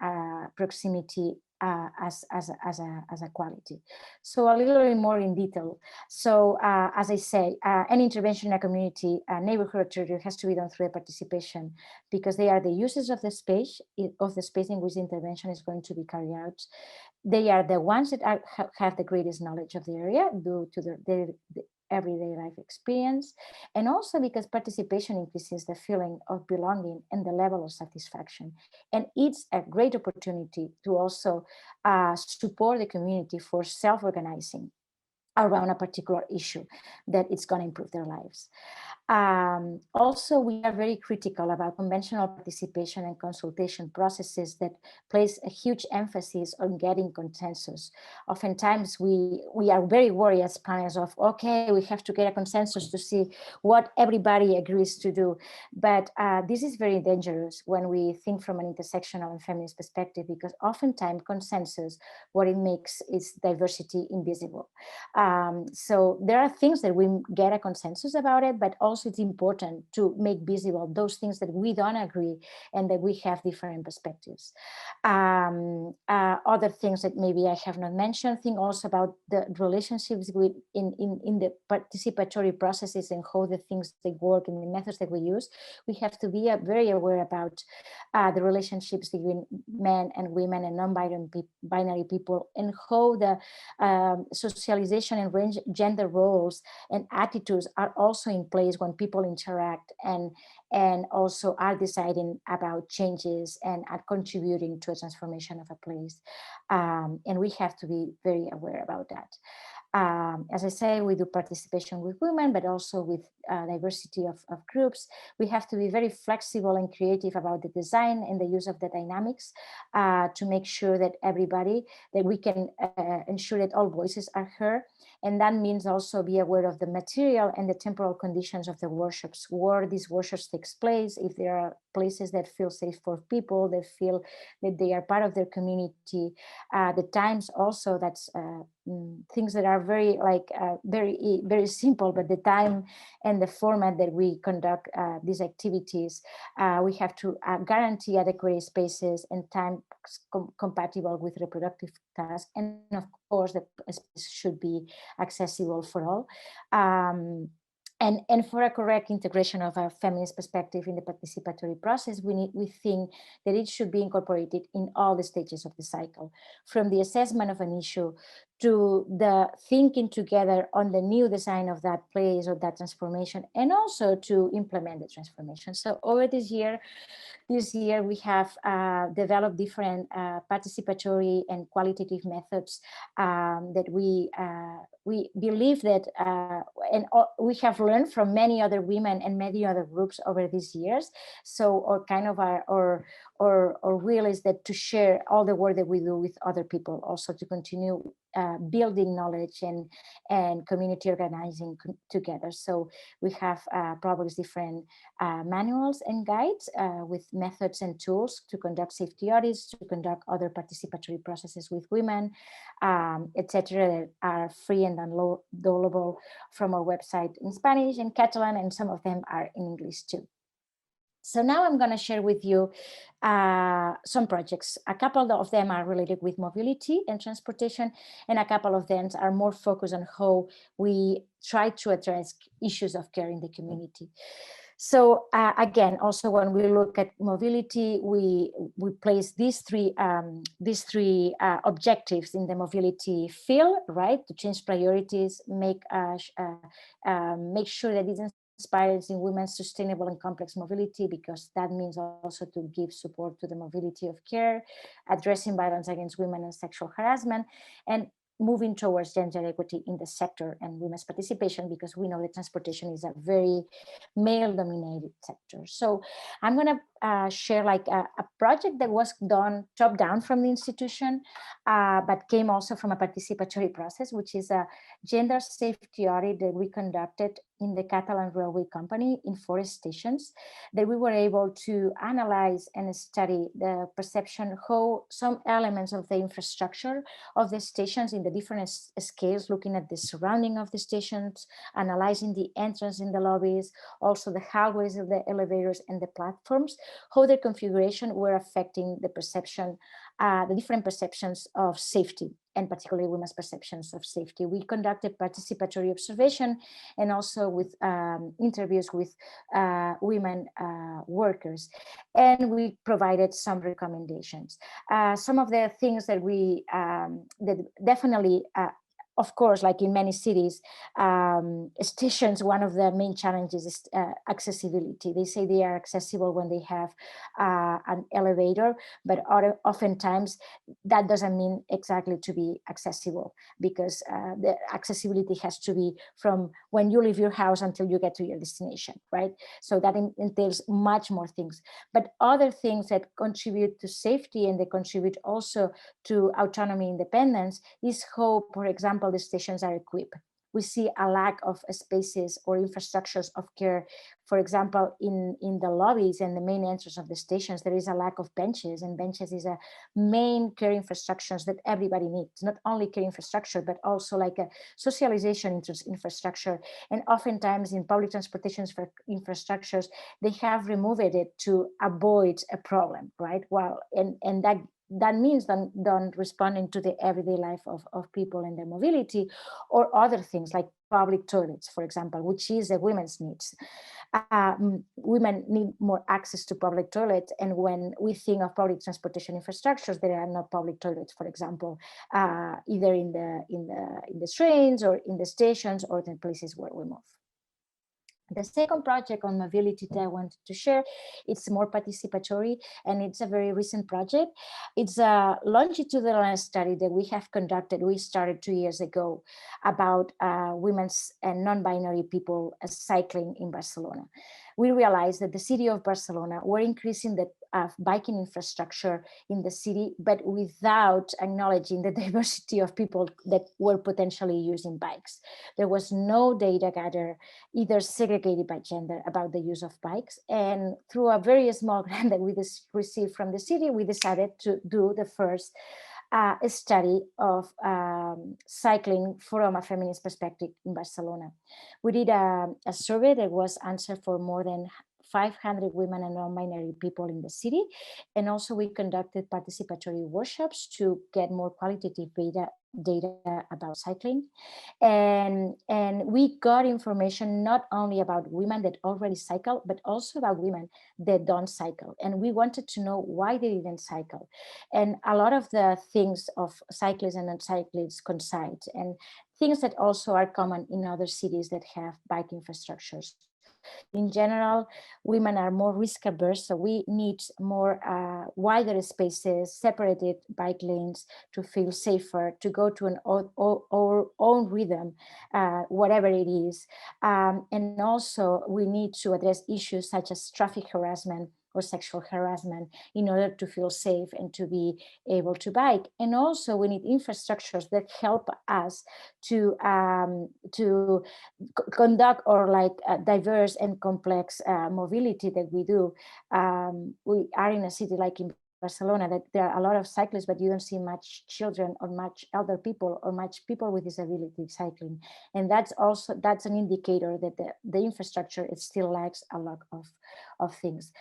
proximity as a quality. So a little bit more in detail. So as I say, any intervention in a community, neighborhood territory has to be done through a participation, because they are the users of the space in which the intervention is going to be carried out. They are the ones that have the greatest knowledge of the area due to their everyday life experience, and also because participation increases the feeling of belonging and the level of satisfaction. And it's a great opportunity to also support the community for self-organizing around a particular issue that it's going to improve their lives. Also, we are very critical about conventional participation and consultation processes that place a huge emphasis on getting consensus. Oftentimes, we are very worried as planners of, okay, we have to get a consensus to see what everybody agrees to do. But this is very dangerous when we think from an intersectional and feminist perspective, because oftentimes consensus, what it makes is diversity invisible. So there are things that we get a consensus about it, but also it's important to make visible those things that we don't agree and that we have different perspectives. Other things that maybe I have not mentioned, think also about the relationships with in the participatory processes and how the things they work and the methods that we use. We have to be very aware about the relationships between men and women and non-binary people, and how the socialization and gender roles and attitudes are also in place when people interact and also are deciding about changes and are contributing to a transformation of a place. And we have to be very aware about that. As I say, we do participation with women, but also with diversity of groups. We have to be very flexible and creative about the design and the use of the dynamics to make sure that that we can ensure that all voices are heard. And that means also be aware of the material and the temporal conditions of the workshops, where these workshops takes place, if there are places that feel safe for people, that feel that they are part of their community. The times also, that's things that are very very simple, but the time and the format that we conduct these activities, we have to guarantee adequate spaces and time compatible with reproductive tasks, and of course the space should be accessible for all. And for a correct integration of a feminist perspective in the participatory process, we think that it should be incorporated in all the stages of the cycle, from the assessment of an issue to the thinking together on the new design of that place or that transformation, and also to implement the transformation. So over this year we have developed different participatory and qualitative methods that we believe that, and we have learned from many other women and many other groups over these years. So our will is that to share all the work that we do with other people, also to continue building knowledge and community organizing together. So we have probably different manuals and guides with methods and tools to conduct safety audits, to conduct other participatory processes with women, etc., that are free and downloadable from our website in Spanish and Catalan, and some of them are in English too. So now I'm going to share with you some projects. A couple of them are related with mobility and transportation, and a couple of them are more focused on how we try to address issues of care in the community. So again, also when we look at mobility, we place these three objectives in the mobility field, right? To change priorities, make sure that it inspires in women's sustainable and complex mobility, because that means also to give support to the mobility of care, addressing violence against women and sexual harassment, and moving towards gender equity in the sector and women's participation, because we know that transportation is a very male-dominated sector. So I'm going to share like a project that was done top-down from the institution, but came also from a participatory process, which is a gender safety audit that we conducted in the Catalan Railway Company in 4 stations, that we were able to analyze and study the perception, how some elements of the infrastructure of the stations in the different scales, looking at the surrounding of the stations, analyzing the entrance in the lobbies, also the hallways of the elevators and the platforms, how their configuration were affecting the perception, the different perceptions of safety, and particularly women's perceptions of safety. We conducted participatory observation and also with interviews with women workers, and we provided some recommendations. Some of the things that we that definitely of course, like in many cities, stations, one of the main challenges is accessibility. They say they are accessible when they have an elevator, but oftentimes that doesn't mean exactly to be accessible, because the accessibility has to be from when you leave your house until you get to your destination, right? So that entails much more things. But other things that contribute to safety and they contribute also to autonomy, independence, is how, for example, the stations are equipped. We see a lack of spaces or infrastructures of care. For example, in the lobbies and the main entrance of the stations, there is a lack of benches, and benches is a main care infrastructures that everybody needs, not only care infrastructure, but also like a socialization infrastructure. And oftentimes in public transportation infrastructures, they have removed it to avoid a problem, right? Well, and that means don't responding to the everyday life of people and their mobility, or other things like public toilets, for example, which is a women's needs. Women need more access to public toilets, and when we think of public transportation infrastructures, there are no public toilets, for example, either in the trains or in the stations or the places where we move. The second project on mobility that I wanted to share, it's more participatory, and it's a very recent project. It's a longitudinal study that we have conducted. We started 2 years ago about women's and non-binary people cycling in Barcelona. We realized that the city of Barcelona were increasing the biking infrastructure in the city, but without acknowledging the diversity of people that were potentially using bikes. There was no data gathered, either segregated by gender, about the use of bikes. And through a very small grant that we received from the city, we decided to do the first a study of cycling from a feminist perspective in Barcelona. We did a survey that was answered for more than 500 women and non-binary people in the city. And also we conducted participatory workshops to get more qualitative data about cycling. And we got information not only about women that already cycle, but also about women that don't cycle. And we wanted to know why they didn't cycle. And a lot of the things of cyclists and non-cyclists coincide, and things that also are common in other cities that have bike infrastructures. In general, women are more risk averse, so we need more wider spaces, separated bike lanes to feel safer, to go to our own rhythm, whatever it is. And also we need to address issues such as traffic harassment or sexual harassment in order to feel safe and to be able to bike. And also we need infrastructures that help us to conduct or like diverse and complex mobility that we do. We are in a city like in Barcelona that there are a lot of cyclists, but you don't see much children or much elder people or much people with disability cycling. And that's an indicator that the infrastructure, it still lacks a lot of things.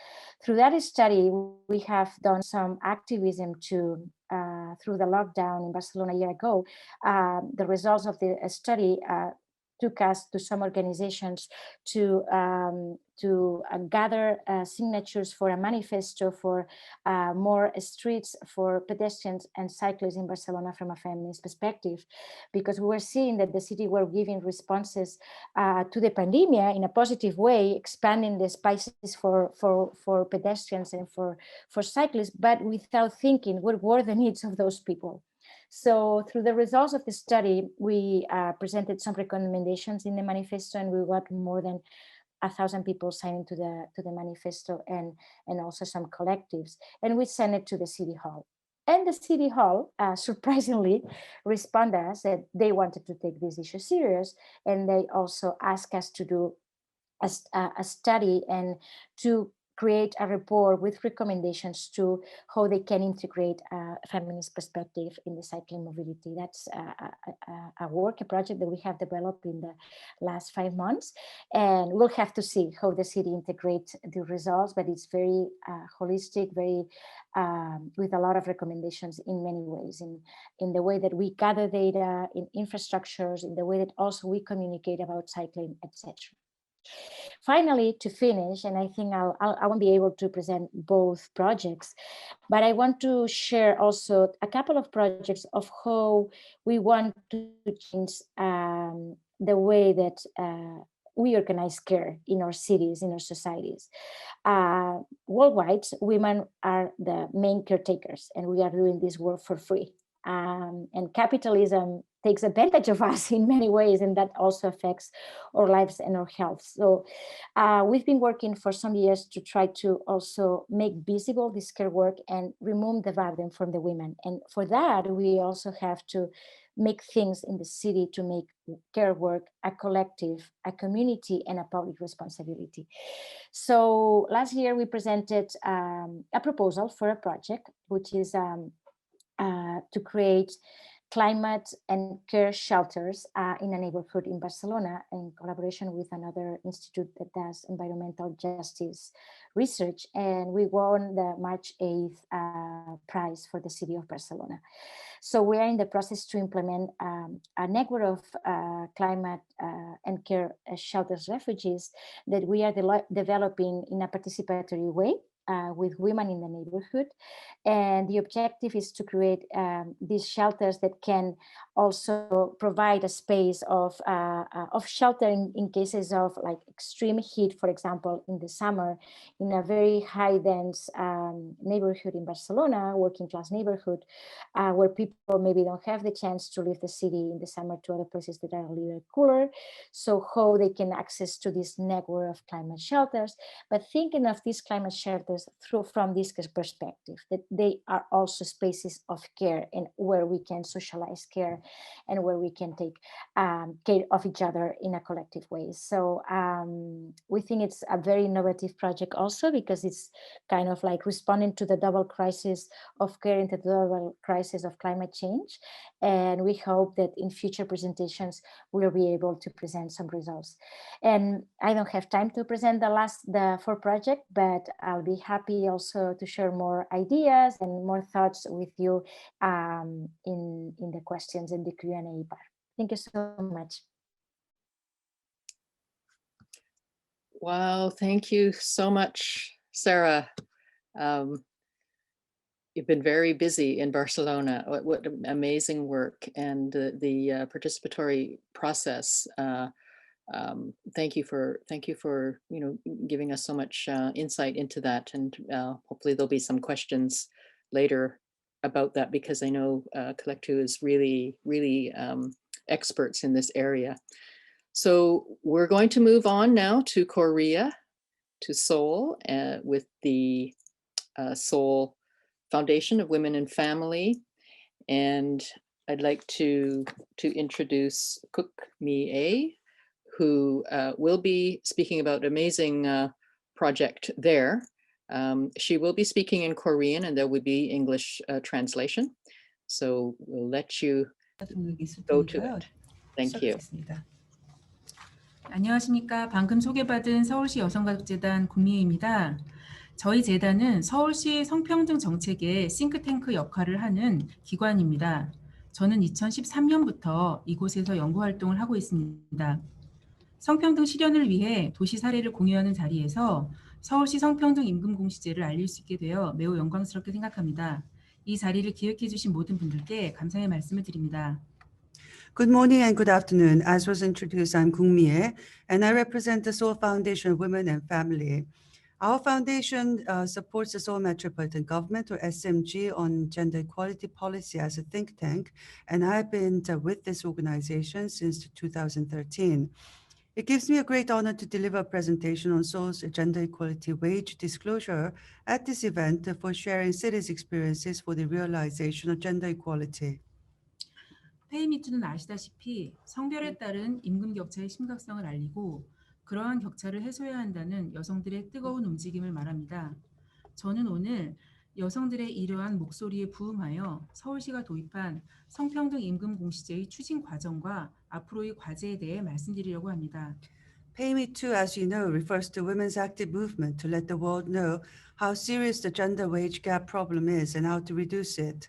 Through that study, we have done some activism to through the lockdown in Barcelona a year ago. The results of the study took us to some organizations to gather signatures for a manifesto for more streets for pedestrians and cyclists in Barcelona from a feminist perspective, because we were seeing that the city were giving responses to the pandemic in a positive way, expanding the spaces for pedestrians and for cyclists, but without thinking what were the needs of those people. So through the results of the study, we presented some recommendations in the manifesto, and we got more than 1,000 people signing to the manifesto, and also some collectives, and we sent it to the City Hall. And the City Hall surprisingly responded us that they wanted to take this issue serious, and they also asked us to do a study and to create a report with recommendations to how they can integrate a feminist perspective in the cycling mobility. That's a project that we have developed in the last 5 months, and we'll have to see how the city integrates the results, but it's very holistic, very with a lot of recommendations in many ways, in the way that we gather data, in infrastructures, in the way that also we communicate about cycling, etc. Finally, to finish, and I think I won't be able to present both projects, but I want to share also a couple of projects of how we want to change the way that we organize care in our cities, in our societies. Worldwide, women are the main caretakers, and we are doing this work for free. And capitalism takes advantage of us in many ways, and that also affects our lives and our health. So we've been working for some years to try to also make visible this care work and remove the burden from the women. And for that, we also have to make things in the city to make care work a collective, a community, and a public responsibility. So last year we presented a proposal for a project, which is to create climate and care shelters in a neighborhood in Barcelona, in collaboration with another institute that does environmental justice research. And we won the March 8th prize for the city of Barcelona. So we are in the process to implement a network of climate and care shelters refugees that we are developing in a participatory way. With women in the neighborhood, and the objective is to create these shelters that can also provide a space of shelter in cases of like extreme heat, for example, in the summer, in a very high dense neighborhood in Barcelona, working class neighborhood, where people maybe don't have the chance to leave the city in the summer to other places that are a little cooler. So how they can access to this network of climate shelters, but thinking of these climate shelters from this perspective, that they are also spaces of care and where we can socialize care and where we can take care of each other in a collective way. So we think it's a very innovative project also because it's kind of like responding to the double crisis of care and the double crisis of climate change. And we hope that in future presentations, we'll be able to present some results. And I don't have time to present the 4 project, but I'll be happy also to share more ideas and more thoughts with you in the questions in the Q&A part. Thank you so much.
Wow, thank you so much, Sarah. You've been very busy in Barcelona. What amazing work, and the participatory process. Thank you for giving us so much insight into that, and hopefully there'll be some questions later about that, because I know Collectu is really experts in this area. So we're going to move on now to Hurriyah, to Seoul, with the Seoul Foundation of Women and Family, and I'd like to introduce Cook Mi-ae, who will be speaking about amazing project there. She will be speaking in Korean, and there will be English translation. So we'll let you go to it. Thank you.
안녕하십니까. 방금 소개받은 서울시 여성가족재단 국미애입니다. 저희 재단은 서울시 성평등 정책의 싱크탱크 역할을 하는 기관입니다. 저는 2013년부터 이곳에서 연구활동을 하고 있습니다. 성평등 실현을 위해 도시 사례를 공유하는 자리에서 서울시 성평등 임금공시제를 알릴 수 있게 되어 매우 영광스럽게 생각합니다. 이 자리를 기획해 주신 모든 분들께 감사의 말씀을 드립니다.
Good morning and good afternoon. As was introduced, I'm Kung Mi-ae, and I represent the Seoul Foundation of Women and Family. Our foundation supports the Seoul Metropolitan Government, or SMG, on gender equality policy as a think tank, and I've been with this organization since 2013. It gives me a great honor to deliver a presentation on Seoul's gender equality wage disclosure at this event for sharing cities' experiences for the realization of gender equality.
페이미투는 아시다시피 성별에 따른 임금 격차의 심각성을 알리고 그러한 격차를 해소해야 한다는 여성들의 뜨거운 움직임을 말합니다. 저는 오늘 여성들의 이러한 목소리에 부응하여 서울시가 도입한 성평등 임금 공시제의 추진 과정과 앞으로의 과제에 대해 말씀드리려고 합니다.
Pay Me Too, as you know, refers to women's active movement to let the world know how serious the gender wage gap problem is and how to reduce it.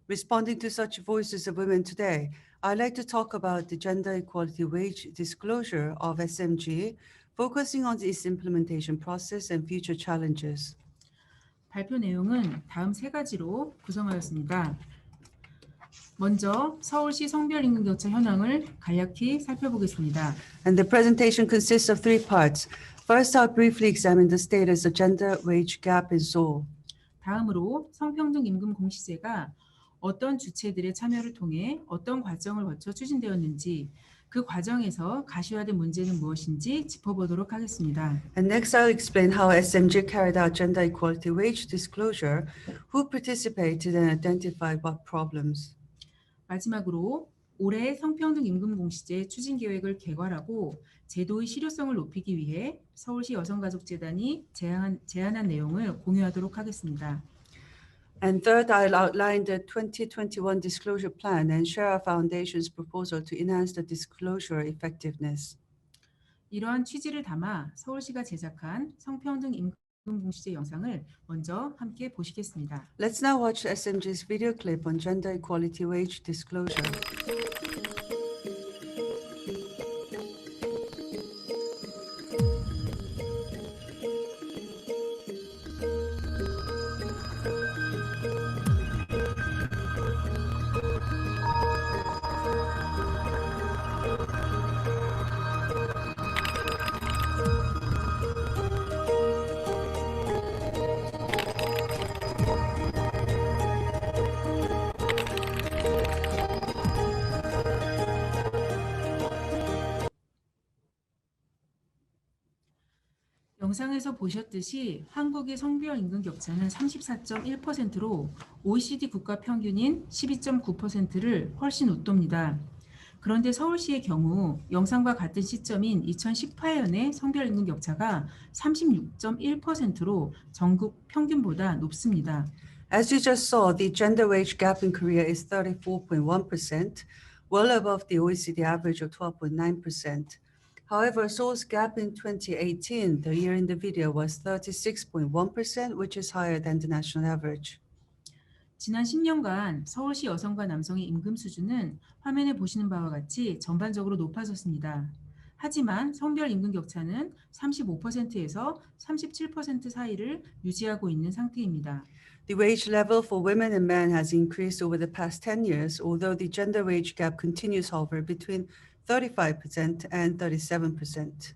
Responding to such voices of women today, I'd like to talk about the gender equality wage disclosure of SMG, focusing on its implementation process and future challenges.
발표 내용은 다음 세 가지로 구성하였습니다. 먼저 서울시 성별 임금 격차 현황을 간략히 살펴보겠습니다.
And the presentation consists of three parts. First, I'll briefly examine the status of gender wage gap in Seoul.
다음으로 성평등 임금 공시제가 어떤 주체들의 참여를 통해 어떤 과정을 거쳐 추진되었는지, 그 과정에서 가시화된 문제는 무엇인지 짚어보도록 하겠습니다.
And next, I'll explain how SMG carried out gender equality wage disclosure, who participated and identified what problems.
마지막으로 올해 성평등 임금 공시제 추진 계획을 개괄하고 제도의 실효성을 높이기 위해 서울시 여성가족재단이 제안한 내용을 공유하도록 하겠습니다.
And third, I'll outline the 2021 disclosure plan and share our foundation's proposal to enhance the disclosure effectiveness.
이러한 취지를 담아 서울시가 제작한 성평등 임금 공시제 영상을 먼저 함께 보시겠습니다.
Let's now watch SMG's video clip on gender equality wage disclosure.
영상에서 보셨듯이 한국의 성별 임금 격차는 34.1%로 OECD 국가 평균인 12.9%를 훨씬 웃돕니다. 그런데 서울시의 경우 영상과 같은 시점인 2018년에 성별 임금 격차가 36.1%로 전국 평균보다 높습니다.
As you just saw, the gender wage gap in Korea is 34.1%, well above the OECD average of 12.9%. However, Seoul's gap in 2018, the year in the video, was 36.1%, which is higher than the national average.
지난 10년간 서울시 여성과 남성의 임금 수준은 화면에 보시는 바와 같이 전반적으로 높아졌습니다. 하지만 성별 임금 격차는 35%에서 37% 사이를 유지하고 있는 상태입니다.
The wage level for women and men has increased over the past 10 years, although the gender wage gap continues to hover between 35% and 37%.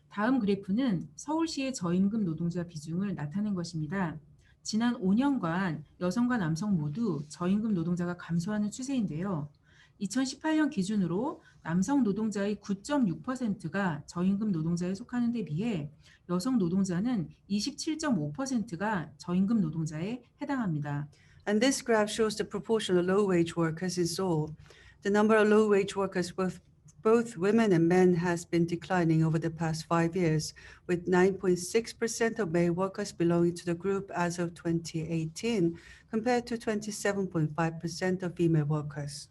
다음 그래프는 서울시의 저임금 노동자 비중을 나타낸 것입니다. 지난 5년간 여성과 남성 모두 저임금 노동자가 감소하는 추세인데요. 2018년 기준으로 남성 노동자의 9.6%가 저임금 노동자에 속하는 데 비해 여성 노동자는 27.5%가 저임금 노동자에 해당합니다.
And this graph shows the proportion of low-wage workers in Seoul. The number of low-wage workers, both women and men, has been declining over the past 5 years, with 9.6% of male workers belonging to the group as of 2018, compared to 27.5% of female workers.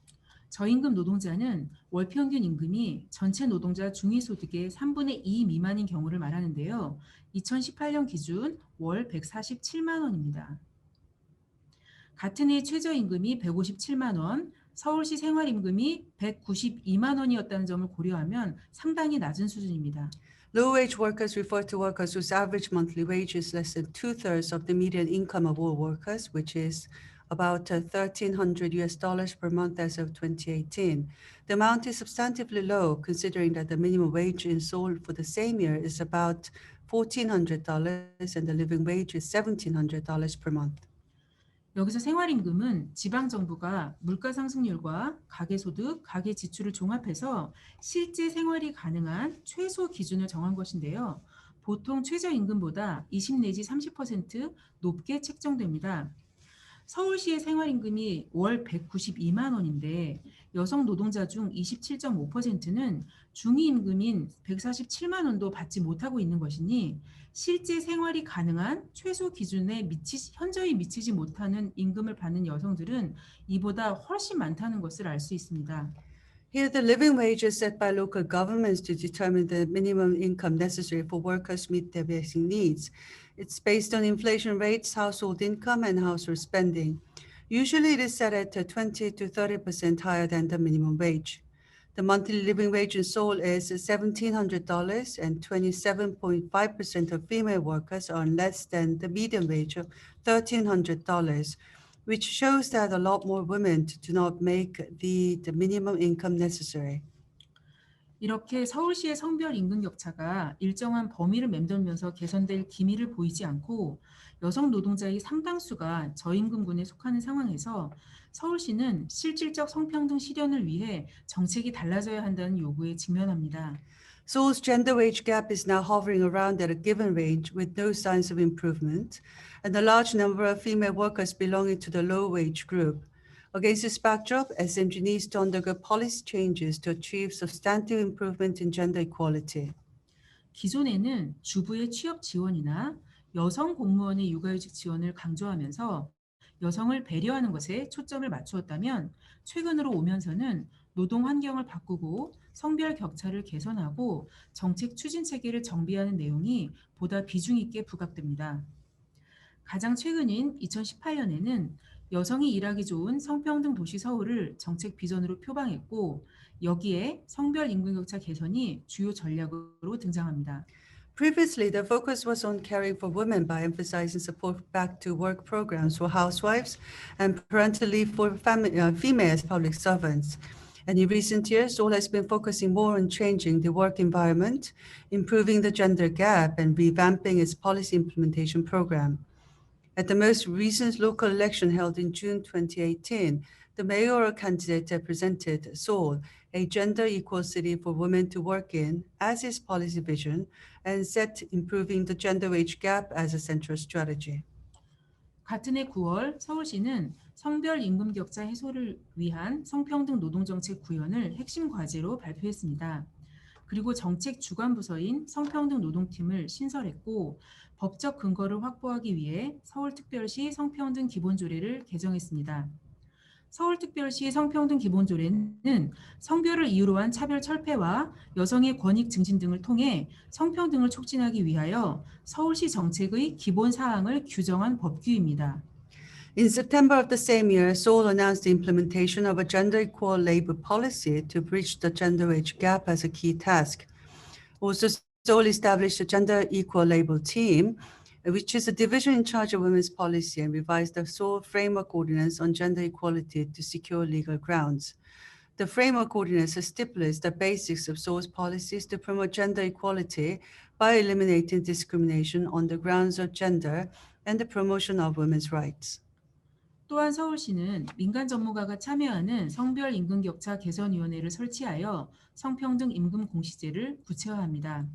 저임금 노동자는 월 평균 임금이 전체 노동자 중위소득의 3분의 2 미만인 경우를 말하는데요. 2018년 기준 월 147만 원입니다. 같은 해 최저임금이 157만 원, 서울시 생활임금이 192만 원이었다는 점을 고려하면 상당히 낮은 수준입니다.
Low-wage workers refer to workers whose average monthly wage is less than 2/3 of the median income of all workers, which is about $1,300 per month as of 2018. The amount is substantively low, considering that the minimum wage in Seoul for the same year is about $1,400 and the living wage is $1,700 per month.
여기서 생활임금은 지방정부가 물가상승률과 가계소득, 가계지출을 종합해서 실제 생활이 가능한 최소 기준을 정한 것인데요. 보통 최저임금보다 20 내지 30% 높게 책정됩니다. 서울시의 생활임금이 월 192만 원인데 여성 노동자 중 27.5%는 중위임금인 147만 원도 받지 못하고 있는 것이니 실제 생활이 가능한 최소 기준에 현저히 미치지 못하는 임금을 받는 여성들은 이보다 훨씬 많다는 것을 알 수 있습니다.
Here, the living wage is set by local governments to determine the minimum income necessary for workers to meet their basic needs. It's based on inflation rates, household income, and household spending. Usually, it is set at 20 to 30% higher than the minimum wage. The monthly living wage in Seoul is $1,700, and 27.5% of female workers earn less than the median wage of $1,300. Which shows that a lot more women do not make the minimum income necessary.
이렇게 서울시의 성별 임금 격차가 일정한 범위를 맴돌면서 개선될 기미를 보이지 않고 여성 노동자의 상당수가 저임금군에 속하는 상황에서 서울시는 실질적 성평등 실현을 위해 정책이 달라져야 한다는 요구에 직면합니다.
Seoul's gender wage gap is now hovering around at a given range with no signs of improvement, and a large number of female workers belonging to the low wage group. Against this backdrop, SMG needs to undergo policy changes to achieve substantive improvement in gender equality.
기존에는 주부의 취업 지원이나 여성 공무원의 육아휴직 지원을 강조하면서 여성을 배려하는 것에 초점을 맞추었다면 최근으로 오면서는 노동 환경을 바꾸고 성별 격차를 개선하고 정책 추진 체계를 정비하는 내용이 보다 비중 있게 부각됩니다. 가장 최근인 2018년에는 여성이 일하기 좋은 성평등 도시 서울을 정책 비전으로 표방했고 여기에 성별 임금 격차 개선이 주요 전략으로 등장합니다.
Previously, the focus was on caring for women by emphasizing support back to work programs for housewives and parental leave for female public servants. And in recent years, Seoul has been focusing more on changing the work environment, improving the gender gap, and revamping its policy implementation program. At the most recent local election held in June 2018, the mayoral candidate presented Seoul, a gender-equal city for women to work in, as his policy vision, and set improving the gender wage gap as a central strategy.
같은 해 9월 서울시는 성별 임금 격차 해소를 위한 성평등 노동정책 구현을 핵심 과제로 발표했습니다. 그리고 정책 주관 부서인 성평등 노동팀을 신설했고 법적 근거를 확보하기 위해 서울특별시 성평등 기본조례를 개정했습니다. 서울특별시 성평등 기본조례는 성별을 이유로 한 차별 철폐와 여성의 권익 증진 등을 통해 성평등을 촉진하기 위하여 서울시 정책의 기본 사항을 규정한 법규입니다.
In September of the same year, Seoul announced the implementation of a gender-equal labor policy to bridge the gender wage gap as a key task. Also, Seoul established a gender-equal labor team, which is a division in charge of women's policy, and revised the Seoul Framework Ordinance on gender equality to secure legal grounds. The Framework Ordinance stipulates the basics of Seoul's policies to promote gender equality by eliminating discrimination on the grounds of gender and the promotion of women's rights.
또한 서울시는 민간 전문가가 참여하는 성별 임금 격차 개선위원회를 설치하여 성평등 임금 공시제를 구체화합니다.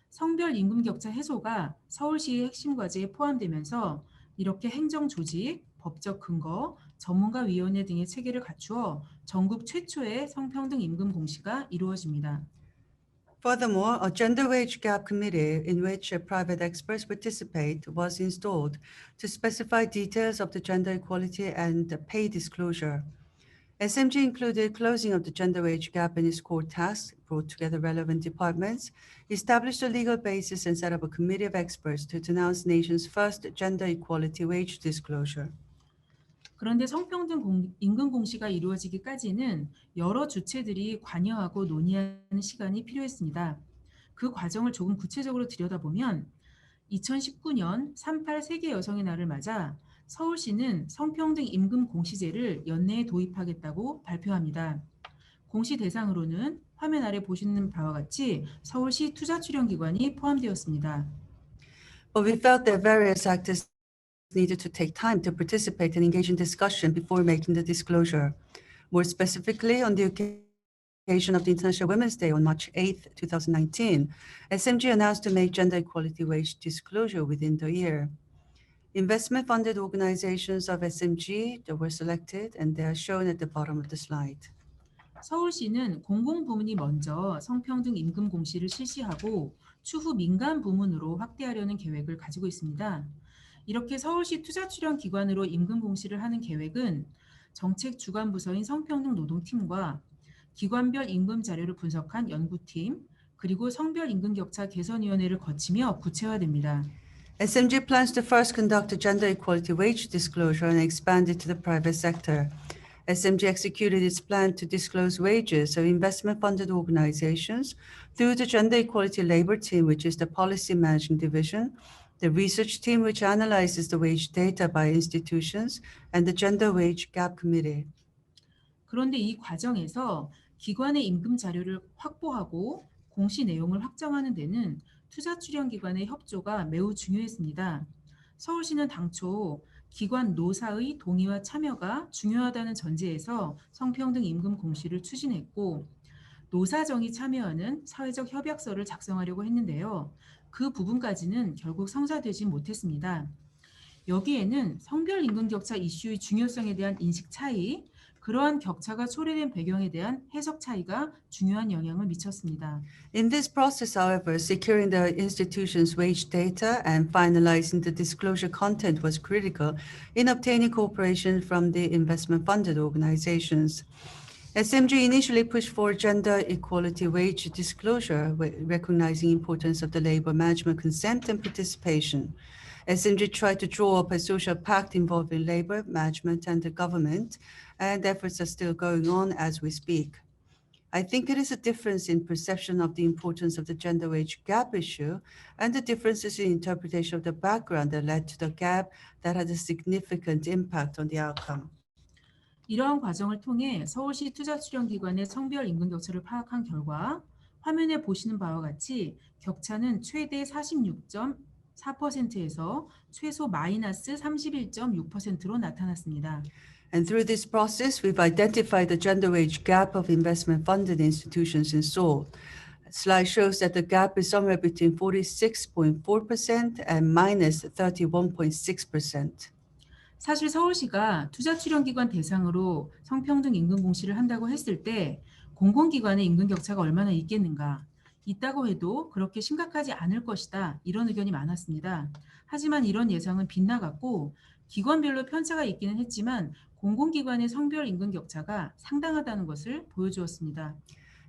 성별 임금 격차 해소가 서울시의 핵심 과제에 포함되면서 이렇게 행정 조직, 법적 근거, 전문가위원회 등의 체계를 갖추어 전국 최초의 성평등 임금 공시가 이루어집니다.
Furthermore, a gender wage gap committee in which private experts participate was installed to specify details of the gender equality and pay disclosure. SMG included closing of the gender wage gap in its core tasks, brought together relevant departments, established a legal basis, and set up a committee of experts to denounce nation's first gender equality wage disclosure.
그런데 성평등 임금 공시가 이루어지기까지는 여러 주체들이 관여하고 논의하는 시간이 필요했습니다. 그 과정을 조금 구체적으로 들여다보면 2019년 38 세계 여성의 날을 맞아 서울시는 성평등 임금 공시제를 연내에 도입하겠다고 발표합니다. 공시 대상으로는 화면 아래 보시는 바와 같이 서울시 투자출연기관이 포함되었습니다.
But we felt that various actors needed to take time to participate and engage in discussion before making the disclosure. More specifically, on the occasion of the International Women's Day on March 8, 2019, SMG announced to make gender equality wage disclosure within the year. Investment-funded organizations of SMG that were selected, and they are shown at the bottom of the slide.
서울시는 공공부문이 먼저 성평등 임금 공시를 실시하고 추후 민간 부문으로 확대하려는 계획을 가지고 있습니다. 이렇게 서울시 투자출연기관으로 임금 공시를 하는 계획은 정책 주관 부서인 성평등 노동팀과 기관별 임금 자료를 분석한 연구팀, 그리고 성별 임금 격차 개선위원회를 거치며 구체화됩니다.
SMG plans to first conduct a gender equality wage disclosure and expand it to the private sector. SMG executed its plan to disclose wages of investment-funded organizations through the Gender Equality Labor Team, which is the policy managing division, the research team, which analyzes the wage data by institutions, and the Gender Wage Gap Committee.
그런데 이 과정에서 기관의 임금 자료를 확보하고 공시 내용을 확정하는 데는 투자출연기관의 협조가 매우 중요했습니다. 서울시는 당초 기관 노사의 동의와 참여가 중요하다는 전제에서 성평등 임금 공시를 추진했고 노사정이 참여하는 사회적 협약서를 작성하려고 했는데요. 그 부분까지는 결국 성사되지 못했습니다. 여기에는 성별 임금 격차 이슈의 중요성에 대한 인식 차이, 그러한 격차가 초래된 배경에 대한 해석 차이가 중요한 영향을 미쳤습니다.
In this process, however, securing the institution's wage data and finalizing the disclosure content was critical in obtaining cooperation from the investment-funded organizations. SMG initially pushed for gender equality wage disclosure, recognizing the importance of the labor management consent and participation. SMG tried to draw up a social pact involving labor, management, and the government, and efforts are still going on as we speak. I think it is a difference in perception of the importance of the gender wage gap issue and the differences in interpretation of the background that led to the gap that had a significant impact on the outcome.
이러한 과정을 통해 서울시 투자출연기관의 성별 임금 격차를 파악한 결과 화면에 보시는 바와 같이 격차는 최대 46.4%에서 최소 마이너스 31.6%로 나타났습니다.
And through this process, we've identified the gender wage gap of investment-funded institutions in Seoul. The slide shows that the gap is somewhere between 46.4% and minus 31.6%.
사실 서울시가 투자출연기관 대상으로 성평등 임금 공시를 한다고 했을 때 공공기관의 임금 격차가 얼마나 있겠는가? 있다고 해도 그렇게 심각하지 않을 것이다. 이런 의견이 많았습니다. 하지만 이런 예상은 빗나갔고 기관별로 편차가 있기는 했지만 공공기관의 성별 임금 격차가 상당하다는 것을 보여주었습니다.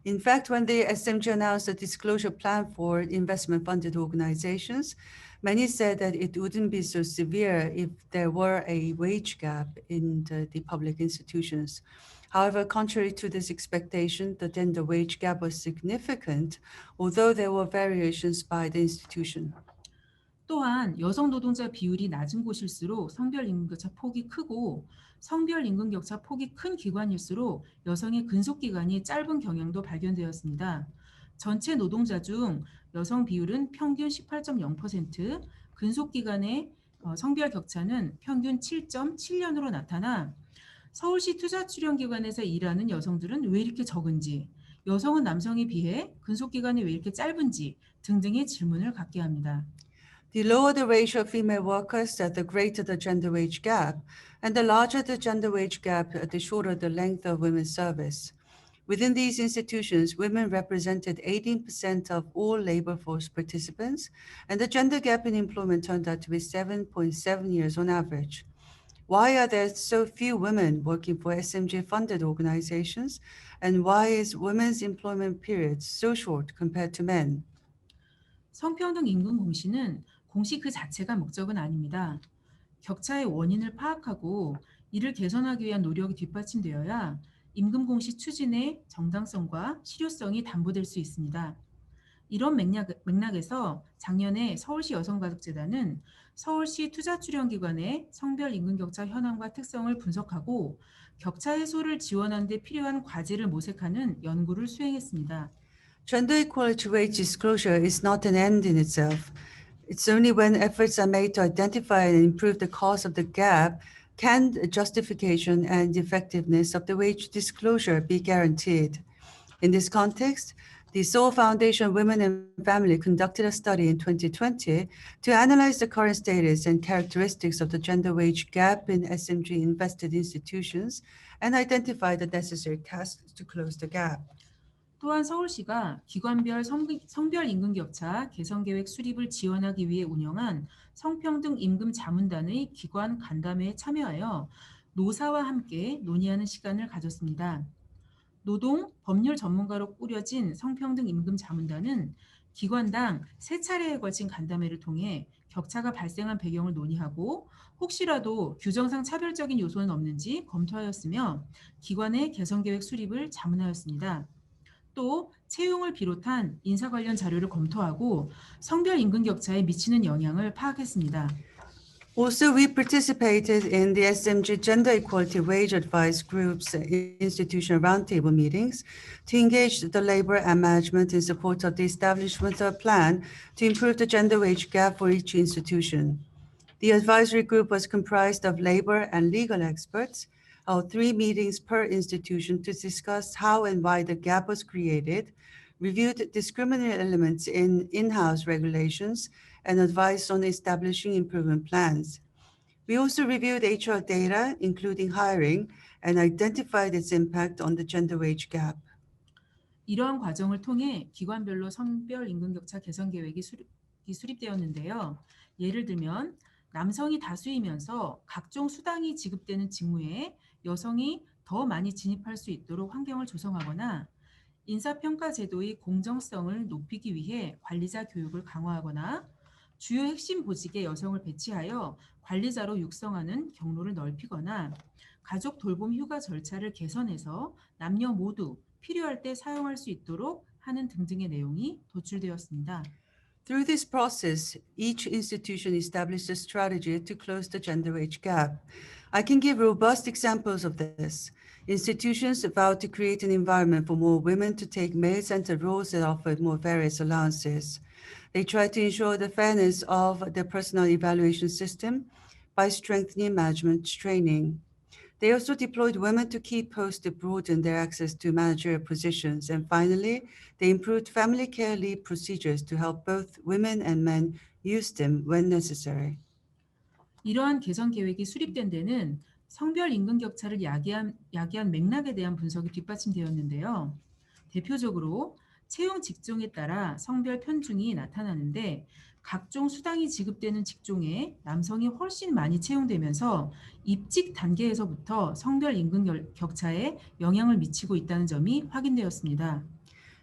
In fact, when the SMG announced a disclosure plan for investment-funded organizations, many said that it wouldn't be so severe if there were a wage gap in the public institutions. However, contrary to this expectation, then the wage gap was significant, although there were variations by the institution.
또한 여성 노동자 비율이 낮은 곳일수록 성별 임금 격차 폭이 크고 성별 임금 격차 폭이 큰 기관일수록 여성의 근속 기간이 짧은 경향도 발견되었습니다. 전체 노동자 중 여성 비율은 평균 18.0%, 근속 기간의 성별 격차는 평균 7.7년으로 나타나 서울시 투자출연기관에서 일하는 여성들은 왜 이렇게 적은지, 여성은 남성에 비해 근속 기간이 왜 이렇게 짧은지 등등의 질문을 갖게 합니다.
The lower the ratio of female workers, the greater the gender wage gap, and the larger the gender wage gap, the shorter the length of women's service. Within these institutions, women represented 18% of all labor force participants, and the gender gap in employment turned out to be 7.7 years on average. Why are there so few women working for SMG-funded organizations, and why is women's employment period so short compared to men?
성평등 임금 공시는 공시 그 자체가 목적은 아닙니다. 격차의 원인을 파악하고 이를 개선하기 위한 노력이 뒷받침되어야 임금 공시 추진의 정당성과 실효성이 담보될 수 있습니다. 이런 맥락에서 작년에 서울시 여성가족재단은 서울시 투자출연기관의 성별 임금격차 현황과 특성을 분석하고 격차 해소를 지원하는 데 필요한 과제를 모색하는 연구를 수행했습니다.
Gender equality wage disclosure is not an end in itself. It's only when efforts are made to identify and improve the cause of the gap can the justification and effectiveness of the wage disclosure be guaranteed. In this context, the Seoul Foundation Women and Family conducted a study in 2020 to analyze the current status and characteristics of the gender wage gap in SMG invested institutions and identify the necessary tasks to close the gap.
또한 서울시가 기관별 성별 임금격차 개선계획 수립을 지원하기 위해 운영한 성평등 임금 자문단의 기관 간담회에 참여하여 노사와 함께 논의하는 시간을 가졌습니다. 노동, 법률 전문가로 꾸려진 성평등 임금 자문단은 기관당 3차례에 걸친 간담회를 통해 격차가 발생한 배경을 논의하고 혹시라도 규정상 차별적인 요소는 없는지 검토하였으며 기관의 개선계획 수립을 자문하였습니다. 또 채용을 비롯한 인사 관련 자료를 검토하고 성별 임금 격차에 미치는 영향을 파악했습니다.
Also, we participated in the SMG Gender Equality Wage Advice Group's institutional roundtable meetings to engage the labor and management in support of the establishment of a plan to improve the gender wage gap for each institution. The advisory group was comprised of labor and legal experts, held 3 meetings per institution to discuss how and why the gap was created, reviewed discriminatory elements in in-house regulations, and advised on establishing improvement plans. We also reviewed HR data, including hiring, and identified its impact on the gender wage gap.
이러한 과정을 통해 기관별로 성별 임금격차 개선 계획이 수립되었는데요. 예를 들면 남성이 다수이면서 각종 수당이 지급되는 직무에 여성이 더 많이 진입할 수 있도록 환경을 조성하거나 인사평가 제도의 공정성을 높이기 위해 관리자 교육을 강화하거나 주요 핵심 보직에 여성을 배치하여 관리자로 육성하는 경로를 넓히거나 가족 돌봄 휴가 절차를 개선해서 남녀 모두 필요할 때 사용할 수 있도록 하는 등등의 내용이 도출되었습니다.
Through this process, each institution established a strategy to close the gender wage gap. I can give robust examples of this. Institutions vowed to create an environment for more women to take male-centered roles that offered more various allowances. They tried to ensure the fairness of the personal evaluation system by strengthening management training. They also deployed women to key posts to broaden their access to managerial positions. And finally, they improved family care leave procedures to help both women and men use them when necessary.
이러한 개선 계획이 수립된 데는 성별 임금 격차를 야기한 맥락에 대한 분석이 뒷받침되었는데요. 대표적으로 채용 직종에 따라 성별 편중이 나타나는데 각종 수당이 지급되는 직종에 남성이 훨씬 많이 채용되면서 입직 단계에서부터 성별 임금 격차에 영향을 미치고 있다는 점이 확인되었습니다.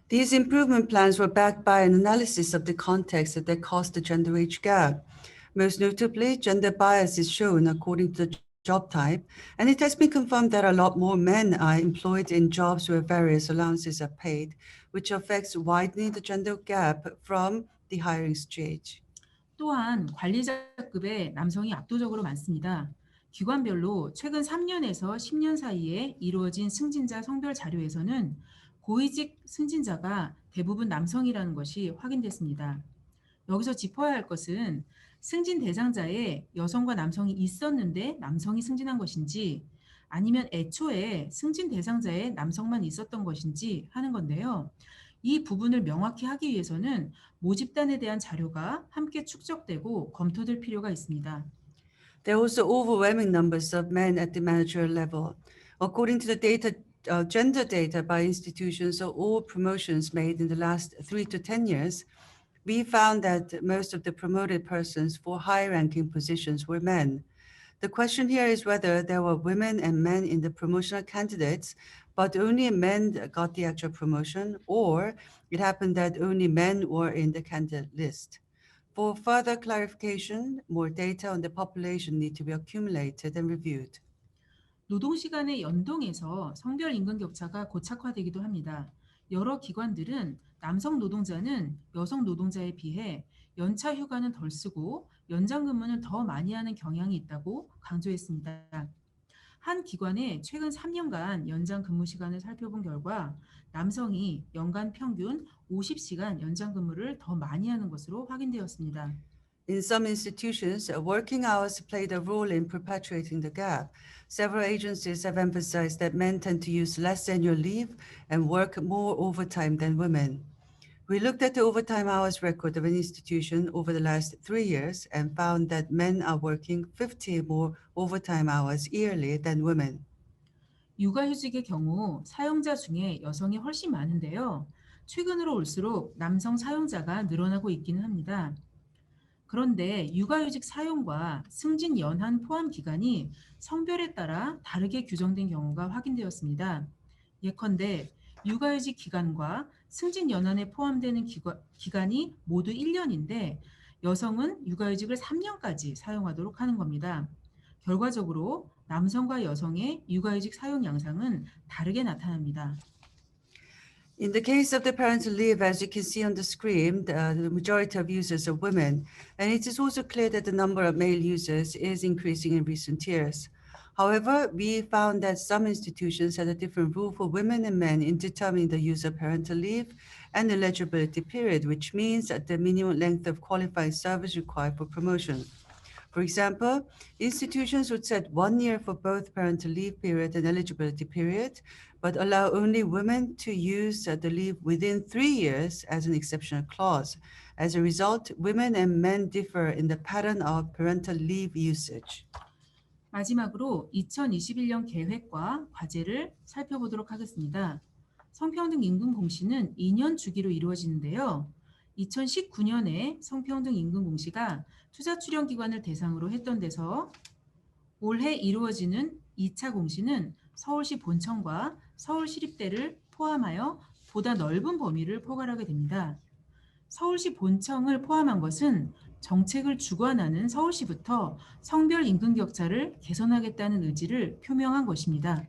These improvement plans were backed by an analysis of the context that caused the gender wage gap. Most notably, gender bias is shown according to the job type, and it has been confirmed that a lot more men are employed in jobs where various allowances are paid, which affects widening the gender gap from the hiring stage.
또한 관리자급에 남성이 압도적으로 많습니다. 기관별로 최근 3년에서 10년 사이에 이루어진 승진자 성별 자료에서는 고위직 승진자가 대부분 남성이라는 것이 확인됐습니다. 여기서 짚어야 할 것은 승진 대상자에 여성과 남성이 있었는데 남성이 승진한 것인지 아니면 애초에 승진 대상자에 남성만 있었던 것인지 하는 건데요. 이 부분을 명확히 하기 위해서는 모집단에 대한 자료가 함께 축적되고 검토될 필요가 있습니다.
There are also overwhelming numbers of men at the managerial level. According to the gender data by institutions of all promotions made in the last 3 to 10 years, we found that most of the promoted persons for high-ranking positions were men. The question here is whether there were women and men in the promotional candidates, but only men got the actual promotion, or it happened that only men were in the candidate list. For further clarification, more data on the population need to be accumulated and reviewed.
노동시간의 연동에서 성별 임금 격차가 고착화되기도 합니다. 여러 기관들은 남성 노동자는 여성 노동자에 비해 연차 휴가는 덜 쓰고 연장 근무는 더 많이 하는 경향이 있다고 강조했습니다. 한 기관의 최근 3년간 연장 근무 시간을 살펴본 결과 남성이 연간 평균 50시간 연장 근무를 더 많이 하는 것으로 확인되었습니다.
In some institutions, working hours played a role in perpetuating the gap. Several agencies have emphasized that men tend to use less annual leave and work more overtime than women. We looked at the overtime hours record of an institution over the last 3 years and found that men are working 50 more overtime hours yearly than women.
육아휴직의 경우 사용자 중에 여성이 훨씬 많은데요. 최근으로 올수록 남성 사용자가 늘어나고 있기는 합니다. 그런데 육아휴직 사용과 승진 연한 포함 기간이 성별에 따라 다르게 규정된 경우가 확인되었습니다. 예컨대 육아휴직 기간과 승진 연한에 포함되는 기간이 모두 1년인데 여성은 육아휴직을 3년까지 사용하도록 하는 겁니다. 결과적으로 남성과 여성의 육아휴직 사용 양상은 다르게 나타납니다.
In the case of the parental leave, as you can see on the screen, the majority of users are women, and it is also clear that the number of male users is increasing in recent years. However, we found that some institutions had a different rule for women and men in determining the use of parental leave and eligibility period, which means that the minimum length of qualifying service required for promotion. For example, institutions would set 1 year for both parental leave period and eligibility period, but allow only women to use the leave within 3 years as an exceptional clause. As a result, women and men differ in the pattern of parental leave usage.
마지막으로 2021년 계획과 과제를 살펴보도록 하겠습니다. 성평등 임금 공시는 2년 주기로 이루어지는데요. 2019년에 성평등 임금 공시가 투자 출연 기관을 대상으로 했던 데서 올해 이루어지는 2차 공시는 서울시 본청과 서울시립대를 포함하여 보다 넓은 범위를 포괄하게 됩니다. 서울시 본청을 포함한 것은 정책을 주관하는 서울시부터 성별 임금 격차를 개선하겠다는 의지를 표명한 것입니다.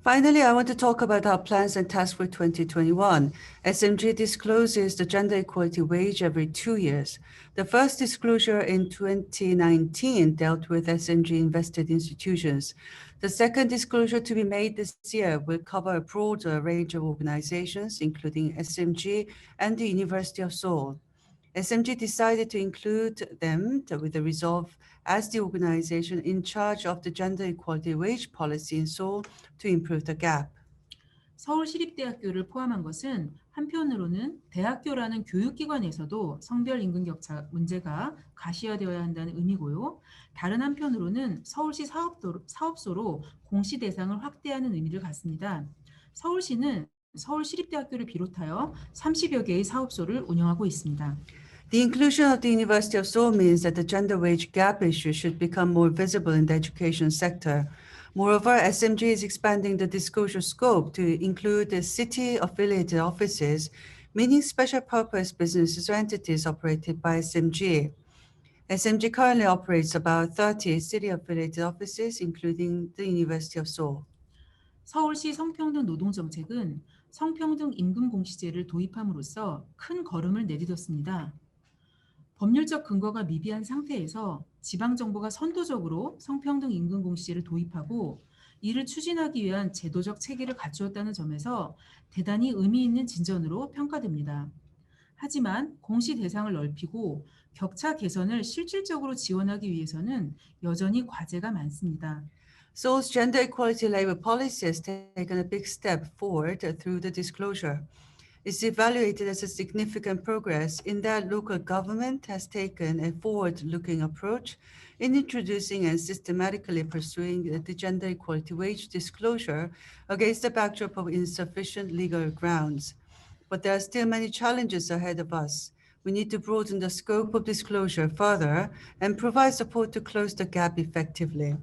Finally, I want to talk about our plans and tasks for 2021. SMG discloses the gender equality wage every 2 years. The first disclosure in 2019 dealt with SMG invested institutions. The second disclosure to be made this year will cover a broader range of organizations, including SMG and the University of Seoul. SMG decided to include them with the resolve as the organization in charge of the gender equality wage policy in Seoul to improve the gap.
서울시립대학교를 포함한 것은 한편으로는 대학교라는 교육기관에서도 성별 임금 격차 문제가 가시화되어야 한다는 의미고요. 다른 한편으로는 서울시 사업소로 공시 대상을 확대하는 의미를 갖습니다. 서울시는 서울시립대학교를 비롯하여 30여 개의 사업소를 운영하고 있습니다.
The inclusion of the University of Seoul means that the gender wage gap issue should become more visible in the education sector. Moreover, SMG is expanding the disclosure scope to include the city-affiliated offices, meaning special purpose businesses or entities operated by SMG. SMG currently operates about 30 city-affiliated offices, including the University of Seoul.
서울시 성평등 노동정책은 성평등 임금 공시제를 도입함으로써 큰 걸음을 내딛었습니다. 법률적 근거가 미비한 상태에서 지방정부가 선도적으로 성평등 임금 공시제를 도입하고 이를 추진하기 위한 제도적 체계를 갖추었다는 점에서 대단히 의미 있는 진전으로 평가됩니다. 하지만 공시 대상을 넓히고 격차 개선을 실질적으로 지원하기 위해서는 여전히 과제가 많습니다.
Seoul's gender equality labor policy has taken a big step forward through the disclosure. It's evaluated as a significant progress in that local government has taken a forward-looking approach in introducing and systematically pursuing the gender equality wage disclosure against the backdrop of insufficient legal grounds. But there are still many challenges ahead of us. We need to broaden the scope of disclosure further and provide support to close the gap effectively.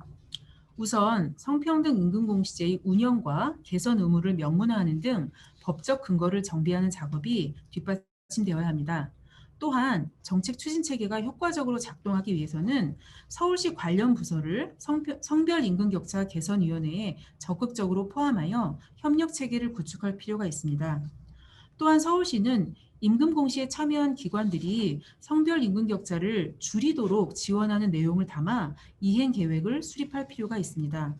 우선 성평등 임금공시제의 운영과 개선 의무를 명문화하는 등 법적 근거를 정비하는 작업이 뒷받침되어야 합니다. 또한 정책 추진 체계가 효과적으로 작동하기 위해서는 서울시 관련 부서를 성별 임금 격차 개선위원회에 적극적으로 포함하여 협력 체계를 구축할 필요가 있습니다. 또한 서울시는 임금 공시에 참여한 기관들이 성별 임금 격차를 줄이도록 지원하는 내용을 담아 이행 계획을 수립할 필요가 있습니다.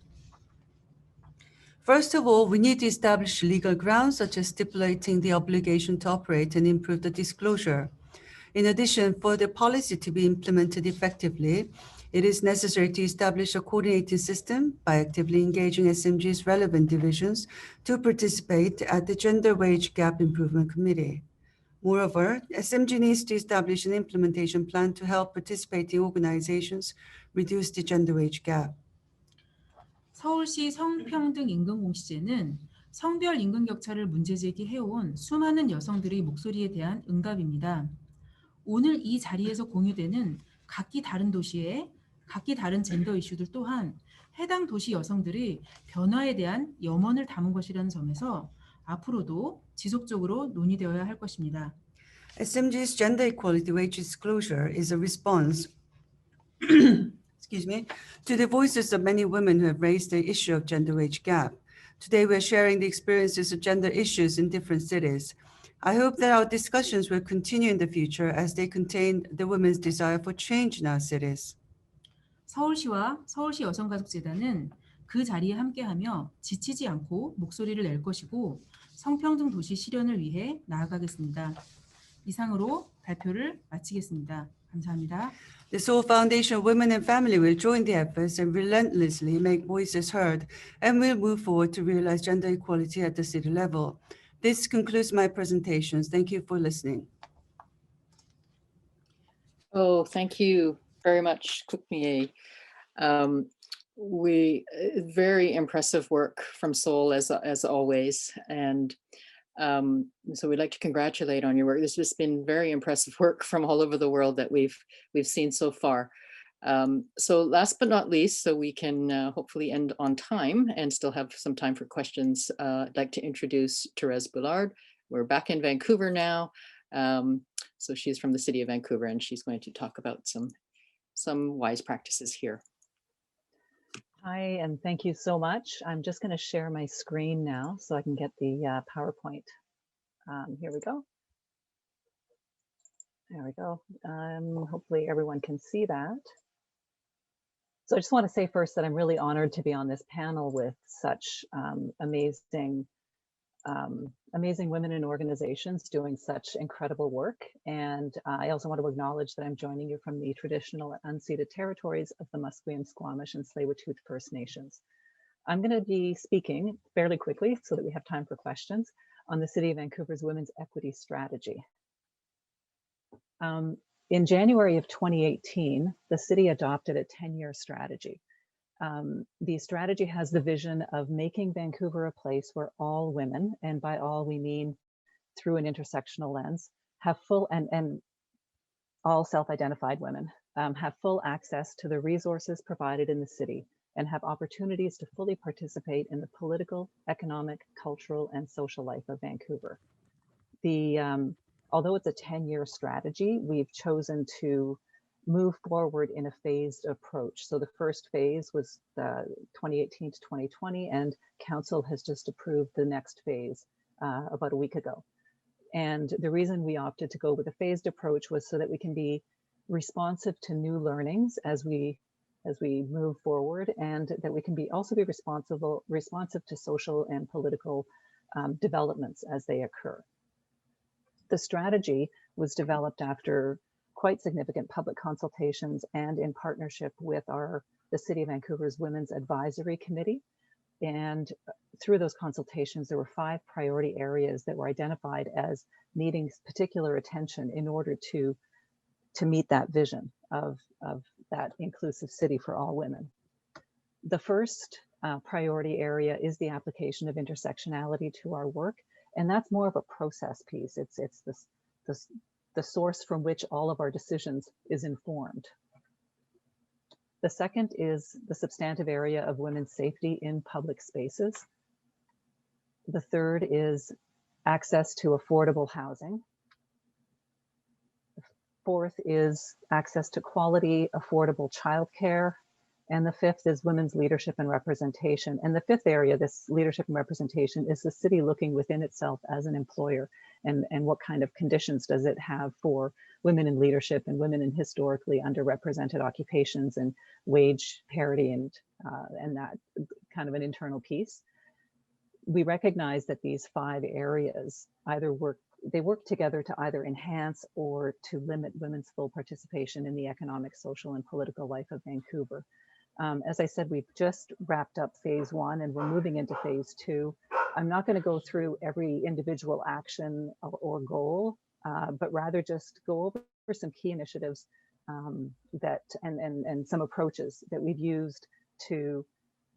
First of all, we need to establish legal grounds such as stipulating the obligation to operate and improve the disclosure. In addition, for the policy to be implemented effectively, it is necessary to establish a coordinating system by actively engaging SMG's relevant divisions to participate at the Gender Wage Gap Improvement Committee. Moreover, SMG needs to establish an implementation plan to help participating organizations reduce the gender wage gap.
서울시 성평등 임금공시제는 성별 임금 격차를 문제 제기해온 수많은 여성들의 목소리에 대한 응답입니다. 오늘 이 자리에서 공유되는 각기 다른 도시의 각기 다른 젠더 이슈들 또한 해당 도시 여성들의 변화에 대한 염원을 담은 것이라는 점에서 앞으로도 지속적으로 논의되어야 할 것입니다.
SMG's gender equality wage disclosure is a response excuse me, to the voices of many women who have raised the issue of gender wage gap. Today, we're sharing the experiences of gender issues in different cities. I hope that our discussions will continue in the future as they contain the women's desire for change in our cities.
서울시와 서울시 여성가족재단은 그 자리에 함께하며 지치지 않고 목소리를 낼 것이고 성평등 도시 실현을 위해 나아가겠습니다. 이상으로 발표를 마치겠습니다. 감사합니다.
The Seoul Foundation of Women and Family will join the efforts and relentlessly make voices heard and will move forward to realize gender equality at the city level. This concludes my presentations. Thank you for listening.
Oh, thank you very much, Kukmie. Very impressive work from Seoul as always, and so we'd like to congratulate on your work. This has been very impressive work from all over the world that we've seen so far. So last but not least, so we can hopefully end on time and still have some time for questions, I'd like to introduce Therese Boulard. We're back in Vancouver now. So she's from the City of Vancouver, and she's going to talk about some wise practices here.
Hi, and thank you so much. I'm just going to share my screen now so I can get the PowerPoint. Here we go. There we go. Hopefully everyone can see that. So I just want to say first that I'm really honored to be on this panel with such amazing women in organizations doing such incredible work. And I also want to acknowledge that I'm joining you from the traditional unceded territories of the Musqueam, Squamish, and Tsleil-Waututh First Nations. I'm going to be speaking fairly quickly so that we have time for questions on the City of Vancouver's Women's Equity Strategy. In January of 2018, the city adopted a 10-year strategy. The strategy has the vision of making Vancouver a place where all women, and by all we mean through an intersectional lens, have full and all self-identified women have full access to the resources provided in the city and have opportunities to fully participate in the political, economic, cultural, and social life of Vancouver. Although it's a 10-year strategy, we've chosen to move forward in a phased approach. So the first phase was 2018 to 2020, and Council has just approved the next phase about a week ago. And the reason we opted to go with a phased approach was so that we can be responsive to new learnings as we move forward, and that we can also be responsive to social and political developments as they occur. The strategy was developed after quite significant public consultations and in partnership with the City of Vancouver's Women's Advisory Committee. And through those consultations, there were 5 priority areas that were identified as needing particular attention in order to meet that vision of that inclusive city for all women. The first priority area is the application of intersectionality to our work. And that's more of a process piece. It's the source from which all of our decisions is informed. The second is the substantive area of women's safety in public spaces. The third is access to affordable housing. The fourth is access to quality, affordable childcare And the fifth is women's leadership and representation. And the fifth area, this leadership and representation, is the city looking within itself as an employer, and what kind of conditions does it have for women in leadership and women in historically underrepresented occupations and wage parity and that kind of an internal piece. We recognize that these 5 areas either work together to either enhance or to limit women's full participation in the economic, social, and political life of Vancouver. As I said, we've just wrapped up phase 1 and we're moving into phase 2. I'm not going to go through every individual action or goal, but rather just go over some key initiatives and some approaches that we've used to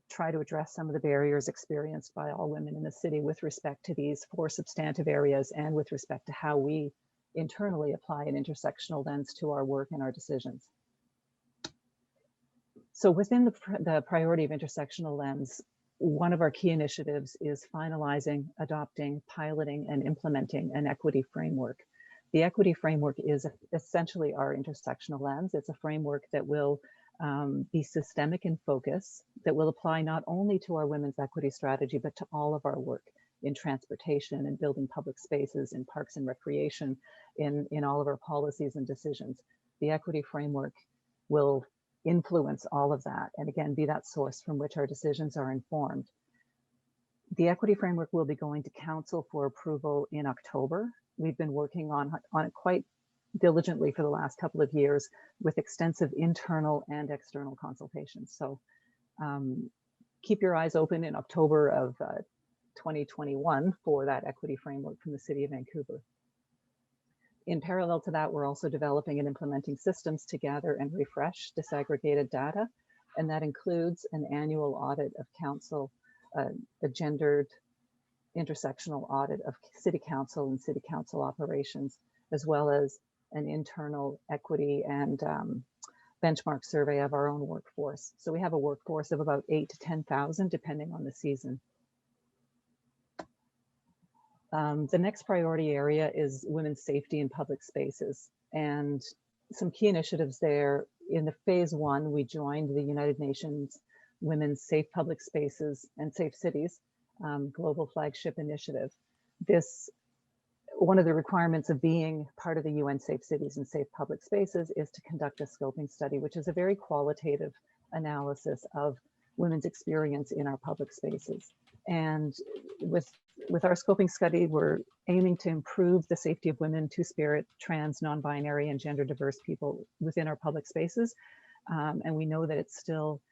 try to address some of the barriers experienced by all women in the city with respect to these 4 substantive areas and with respect to how we internally apply an intersectional lens to our work and our decisions. So within the priority of intersectional lens, one of our key initiatives is finalizing, adopting, piloting, and implementing an equity framework. The equity framework is essentially our intersectional lens. It's a framework that will be systemic in focus, that will apply not only to our women's equity strategy, but to all of our work in transportation and building public spaces, in parks and recreation, in all of our policies and decisions. The equity framework will influence all of that, and again, be that source from which our decisions are informed. The equity framework will be going to council for approval in October. We've been working on it quite diligently for the last couple of years with extensive internal and external consultations. So keep your eyes open in October of 2021 for that equity framework from the City of Vancouver. In parallel to that, we're also developing and implementing systems to gather and refresh disaggregated data, and that includes an annual audit of council, a gendered intersectional audit of city council and city council operations, as well as an internal equity and benchmark survey of our own workforce. So we have a workforce of about 8,000 to 10,000, depending on the season. The next priority area is women's safety in public spaces, and some key initiatives there. In the phase 1, we joined the United Nations Women's Safe Public Spaces and Safe Cities global flagship initiative. One of the requirements of being part of the UN Safe Cities and Safe Public Spaces is to conduct a scoping study, which is a very qualitative analysis of women's experience in our public spaces. And with our scoping study, we're aiming to improve the safety of women, two-spirit, trans, non-binary, and gender diverse people within our public spaces. And we know that it's still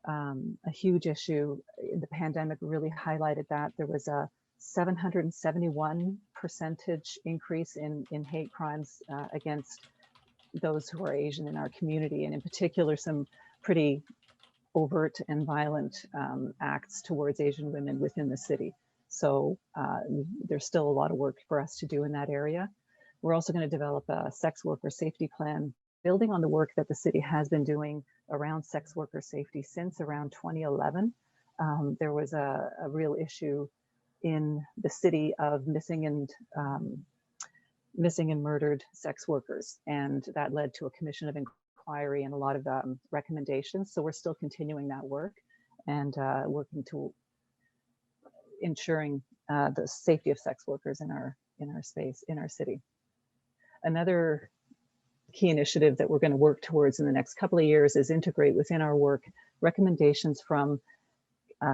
a huge issue. The pandemic really highlighted that. There was a 771% increase in hate crimes against those who are Asian in our community, and in particular, some pretty overt and violent acts towards Asian women within the city. So there's still a lot of work for us to do in that area. We're also going to develop a sex worker safety plan, building on the work that the city has been doing around sex worker safety since around 2011. There was a real issue in the city of missing and murdered sex workers, and that led to a commission of inquiry and a lot of recommendations. So we're still continuing that work and working to ensuring the safety of sex workers in our space, in our city. Another key initiative that we're going to work towards in the next couple of years is integrate within our work recommendations from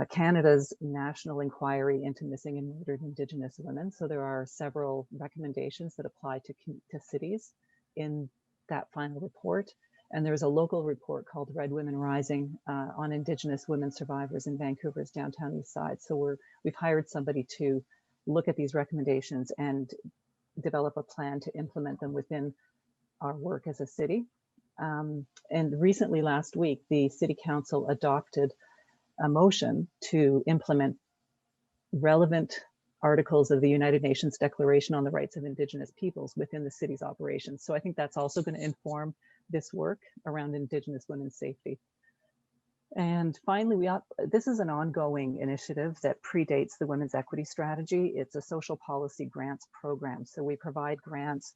Canada's National Inquiry into Missing and Murdered Indigenous Women. So there are several recommendations that apply to cities in that final report. And there's a local report called Red Women Rising on Indigenous women survivors in Vancouver's downtown east side. So we've hired somebody to look at these recommendations and develop a plan to implement them within our work as a city. And recently, last week, the City Council adopted a motion to implement relevant articles of the United Nations Declaration on the Rights of Indigenous Peoples within the city's operations. So I think that's also going to inform this work around Indigenous women's safety. And finally, this is an ongoing initiative that predates the Women's Equity Strategy. It's a social policy grants program. So we provide grants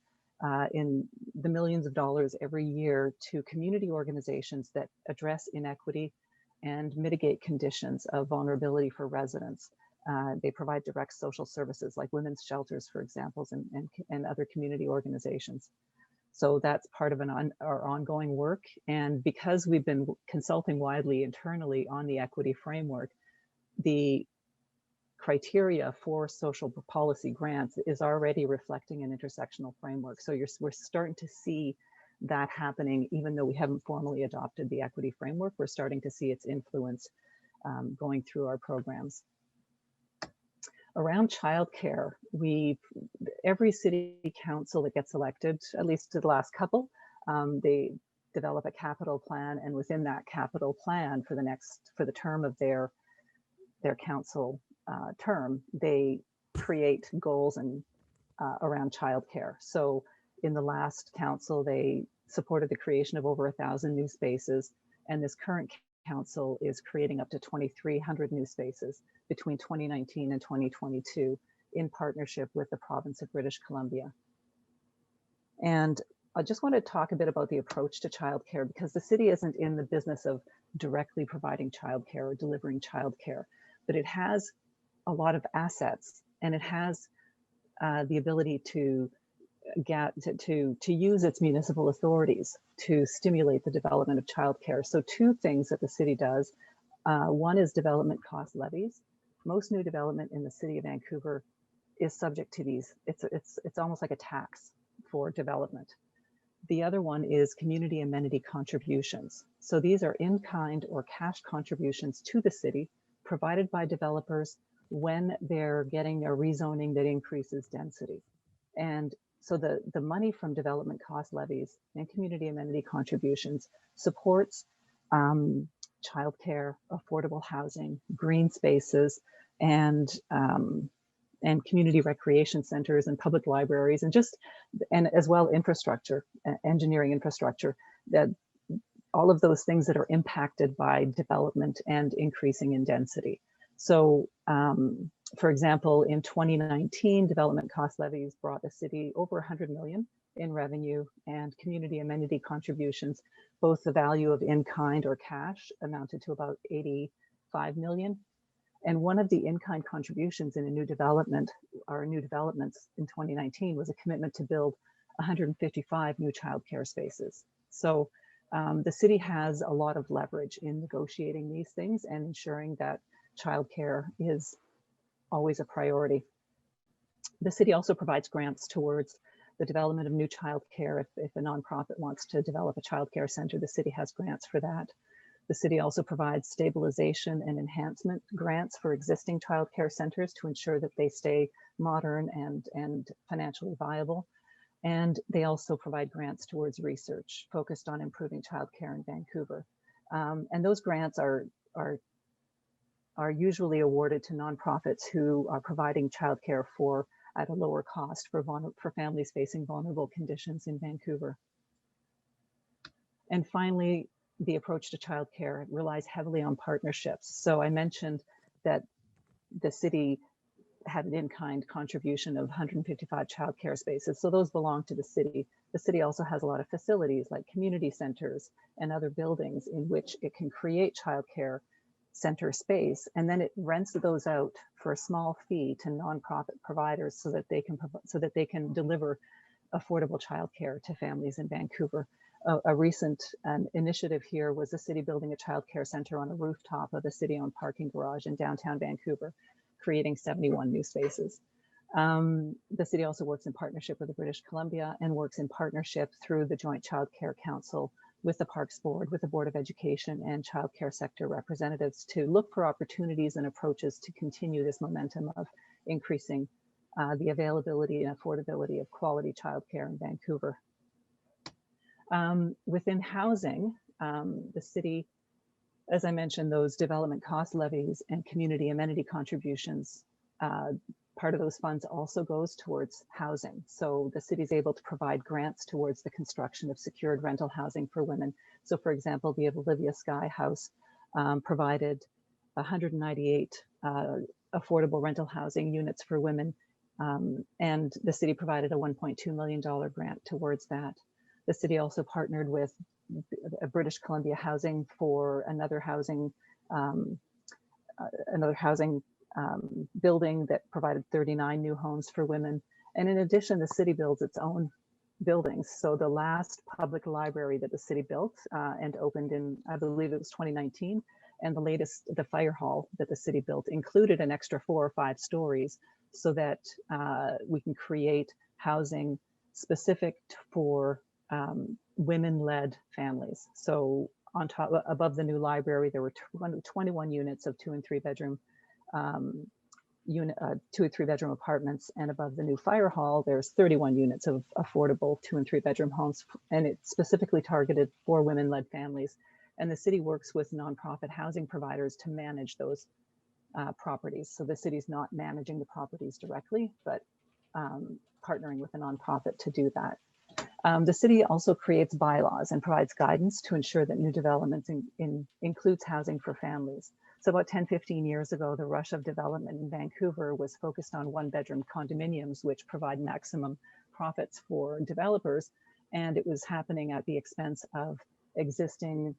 in the millions of dollars every year to community organizations that address inequity and mitigate conditions of vulnerability for residents. They provide direct social services like women's shelters, for example, and other community organizations. So that's part of our ongoing work. And because we've been consulting widely internally on the equity framework, the criteria for social policy grants is already reflecting an intersectional framework. So we're starting to see that happening, even though we haven't formally adopted the equity framework. We're starting to see its influence going through our programs. Around childcare, every city council that gets elected, at least to the last couple, they develop a capital plan, and within that capital plan for the term of their council term, they create goals and around childcare. So in the last council, they supported the creation of over 1,000 new spaces, and this current council is creating up to 2,300 new spaces between 2019 and 2022 in partnership with the province of British Columbia. And I just want to talk a bit about the approach to childcare, because the city isn't in the business of directly providing childcare or delivering childcare, but it has a lot of assets, and it has the ability to use its municipal authorities to stimulate the development of childcare. So two things that the city does. One is development cost levies. Most new development in the city of Vancouver is subject to these. It's almost like a tax for development. The other one is community amenity contributions. So these are in-kind or cash contributions to the city provided by developers when they're getting a rezoning that increases density. And so the money from development cost levies and community amenity contributions supports childcare, affordable housing, green spaces, and community recreation centers and public libraries, and as well infrastructure, engineering infrastructure, that all of those things that are impacted by development and increasing in density. So for example, in 2019, development cost levies brought the city over 100 million in revenue, and community amenity contributions, both the value of in-kind or cash, amounted to about 85 million. And one of the in-kind contributions in a new development, or new developments in 2019, was a commitment to build 155 new childcare spaces. So the city has a lot of leverage in negotiating these things and ensuring that childcare is always a priority. The city also provides grants towards the development of new childcare. If a nonprofit wants to develop a childcare center, the city has grants for that. The city also provides stabilization and enhancement grants for existing childcare centers to ensure that they stay modern and financially viable. And they also provide grants towards research focused on improving childcare in Vancouver. And those grants are usually awarded to nonprofits who are providing childcare at a lower cost for families facing vulnerable conditions in Vancouver. And finally, the approach to childcare relies heavily on partnerships. So I mentioned that the city had an in-kind contribution of 155 childcare spaces. So those belong to the city. The city also has a lot of facilities like community centers and other buildings in which it can create childcare center space, and then it rents those out for a small fee to nonprofit providers so that they can deliver affordable childcare to families in Vancouver. A recent initiative here was the city building a childcare center on a rooftop of a city-owned parking garage in downtown Vancouver, creating 71 new spaces. The city also works in partnership with the British Columbia and works in partnership through the Joint Child Care Council with the Parks Board, with the Board of Education and childcare sector representatives to look for opportunities and approaches to continue this momentum of increasing the availability and affordability of quality childcare in Vancouver. Within housing, the city, as I mentioned, those development cost levies and community amenity contributions, part of those funds also goes towards housing. So the city is able to provide grants towards the construction of secured rental housing for women. So for example, the Olivia Sky House provided 198 affordable rental housing units for women And the city provided a $1.2 million grant towards that. The city also partnered with British Columbia Housing for another housing building that provided 39 new homes for women. And in addition, the city builds its own buildings. So the last public library that the city built and opened in, I believe it was 2019, and the latest, the fire hall that the city built, included an extra 4 or 5 stories so that we can create housing specific for women-led families. So on top, above the new library, there were 21 units of 2 and 3 bedroom 2 or 3 bedroom apartments, and above the new fire hall, there's 31 units of affordable 2 and 3 bedroom homes, and it's specifically targeted for women-led families. And the city works with nonprofit housing providers to manage those properties. So the city's not managing the properties directly, but partnering with a nonprofit to do that. The city also creates bylaws and provides guidance to ensure that new developments includes housing for families. So about 10, 15 years ago, the rush of development in Vancouver was focused on 1-bedroom condominiums, which provide maximum profits for developers. And it was happening at the expense of existing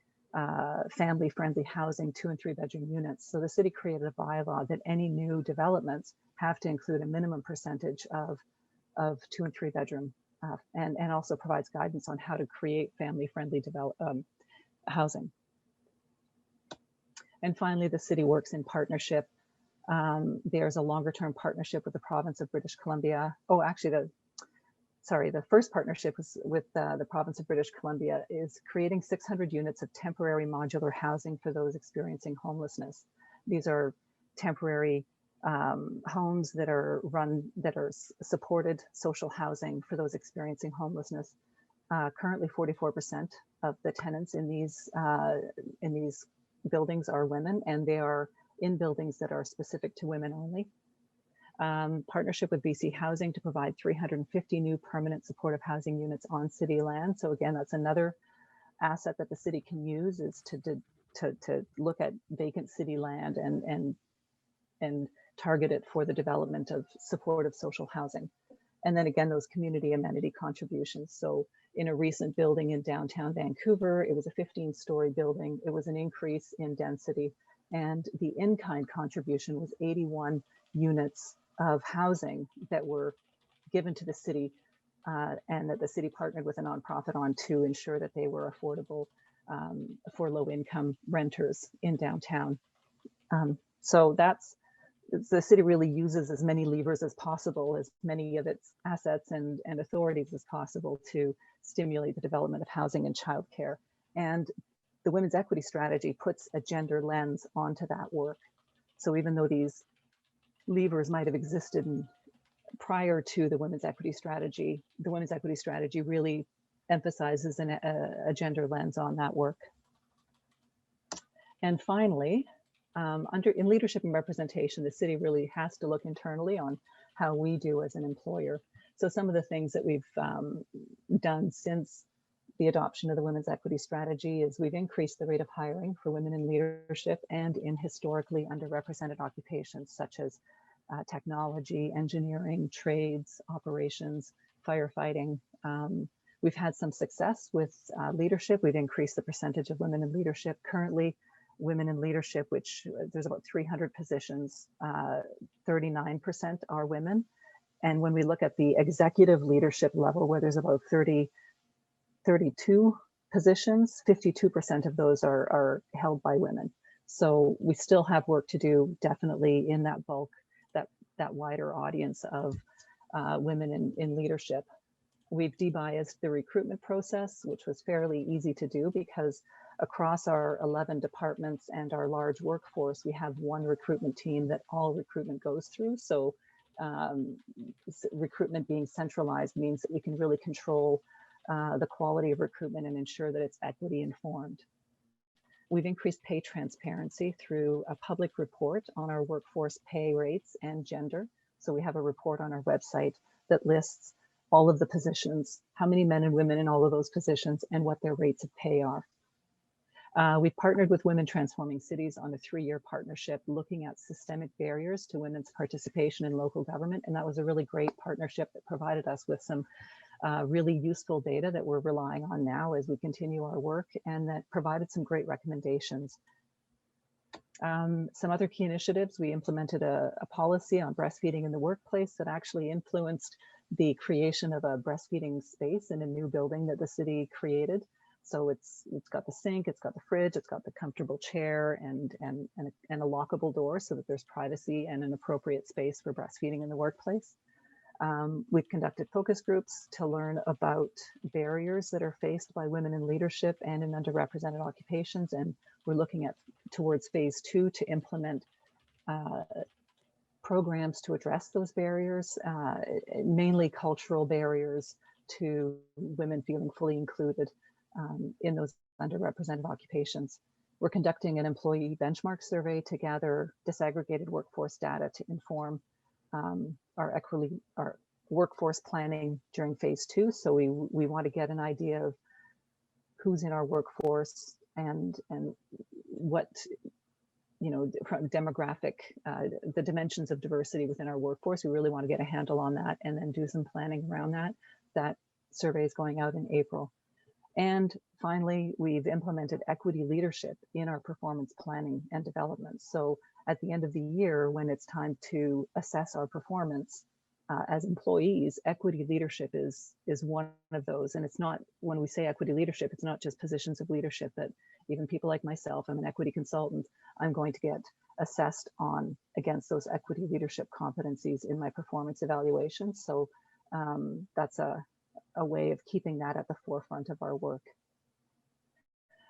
family-friendly housing, 2 and 3 bedroom units. So the city created a bylaw that any new developments have to include a minimum percentage of 2 and 3 bedroom and also provides guidance on how to create family-friendly housing. And finally, the city works in partnership. There's a longer-term partnership with the province of British Columbia. Oh, actually, the first partnership was with the province of British Columbia is creating 600 units of temporary modular housing for those experiencing homelessness. These are temporary homes that are supported social housing for those experiencing homelessness. Currently, 44% of the tenants in these buildings are women, and they are in buildings that are specific to women only. Partnership with BC Housing to provide 350 new permanent supportive housing units on city land. So again, that's another asset that the city can use, is to look at vacant city land and target it for the development of supportive social housing. And then again, those community amenity contributions. So in a recent building in downtown Vancouver, it was a 15-story building. It was an increase in density, and the in-kind contribution was 81 units of housing that were given to the city and that the city partnered with a nonprofit on to ensure that they were affordable for low-income renters in downtown. So that's, the city really uses as many levers as possible, as many of its assets and authorities as possible to stimulate the development of housing and childcare. And the women's equity strategy puts a gender lens onto that work. So even though these levers might have existed prior to the women's equity strategy really emphasizes a gender lens on that work. And finally, in leadership and representation, the city really has to look internally on how we do as an employer. So some of the things that we've done since the adoption of the women's equity strategy is we've increased the rate of hiring for women in leadership and in historically underrepresented occupations such as technology, engineering, trades, operations, firefighting. We've had some success with leadership. We've increased the percentage of women in leadership. Currently, women in leadership, which there's about 300 positions, 39% are women. And when we look at the executive leadership level, where there's about 32 positions, 52% of those are held by women. So we still have work to do, definitely, in that bulk, that wider audience of women in leadership. We've debiased the recruitment process, which was fairly easy to do because across our 11 departments and our large workforce, we have one recruitment team that all recruitment goes through. So recruitment being centralized means that we can really control the quality of recruitment and ensure that it's equity informed. We've increased pay transparency through a public report on our workforce pay rates and gender. So we have a report on our website that lists all of the positions, how many men and women in all of those positions, and what their rates of pay are. We've partnered with Women Transforming Cities on a 3-year partnership looking at systemic barriers to women's participation in local government. And that was a really great partnership that provided us with some really useful data that we're relying on now as we continue our work, and that provided some great recommendations. Some other key initiatives, we implemented a policy on breastfeeding in the workplace that actually influenced the creation of a breastfeeding space in a new building that the city created. So it's got the sink, it's got the fridge, it's got the comfortable chair and a lockable door so that there's privacy and an appropriate space for breastfeeding in the workplace. We've conducted focus groups to learn about barriers that are faced by women in leadership and in underrepresented occupations. And we're looking towards phase 2 to implement programs to address those barriers, mainly cultural barriers to women feeling fully included in those underrepresented occupations. We're conducting an employee benchmark survey to gather disaggregated workforce data to inform our workforce planning during phase 2. So we want to get an idea of who's in our workforce and what, you know, demographic, the dimensions of diversity within our workforce. We really want to get a handle on that and then do some planning around that. That survey is going out in April. And finally, we've implemented equity leadership in our performance planning and development. So at the end of the year, when it's time to assess our performance as employees, equity leadership is one of those. And it's not, when we say equity leadership, it's not just positions of leadership, that even people like myself, I'm an equity consultant, I'm going to get assessed on against those equity leadership competencies in my performance evaluation. So that's a way of keeping that at the forefront of our work.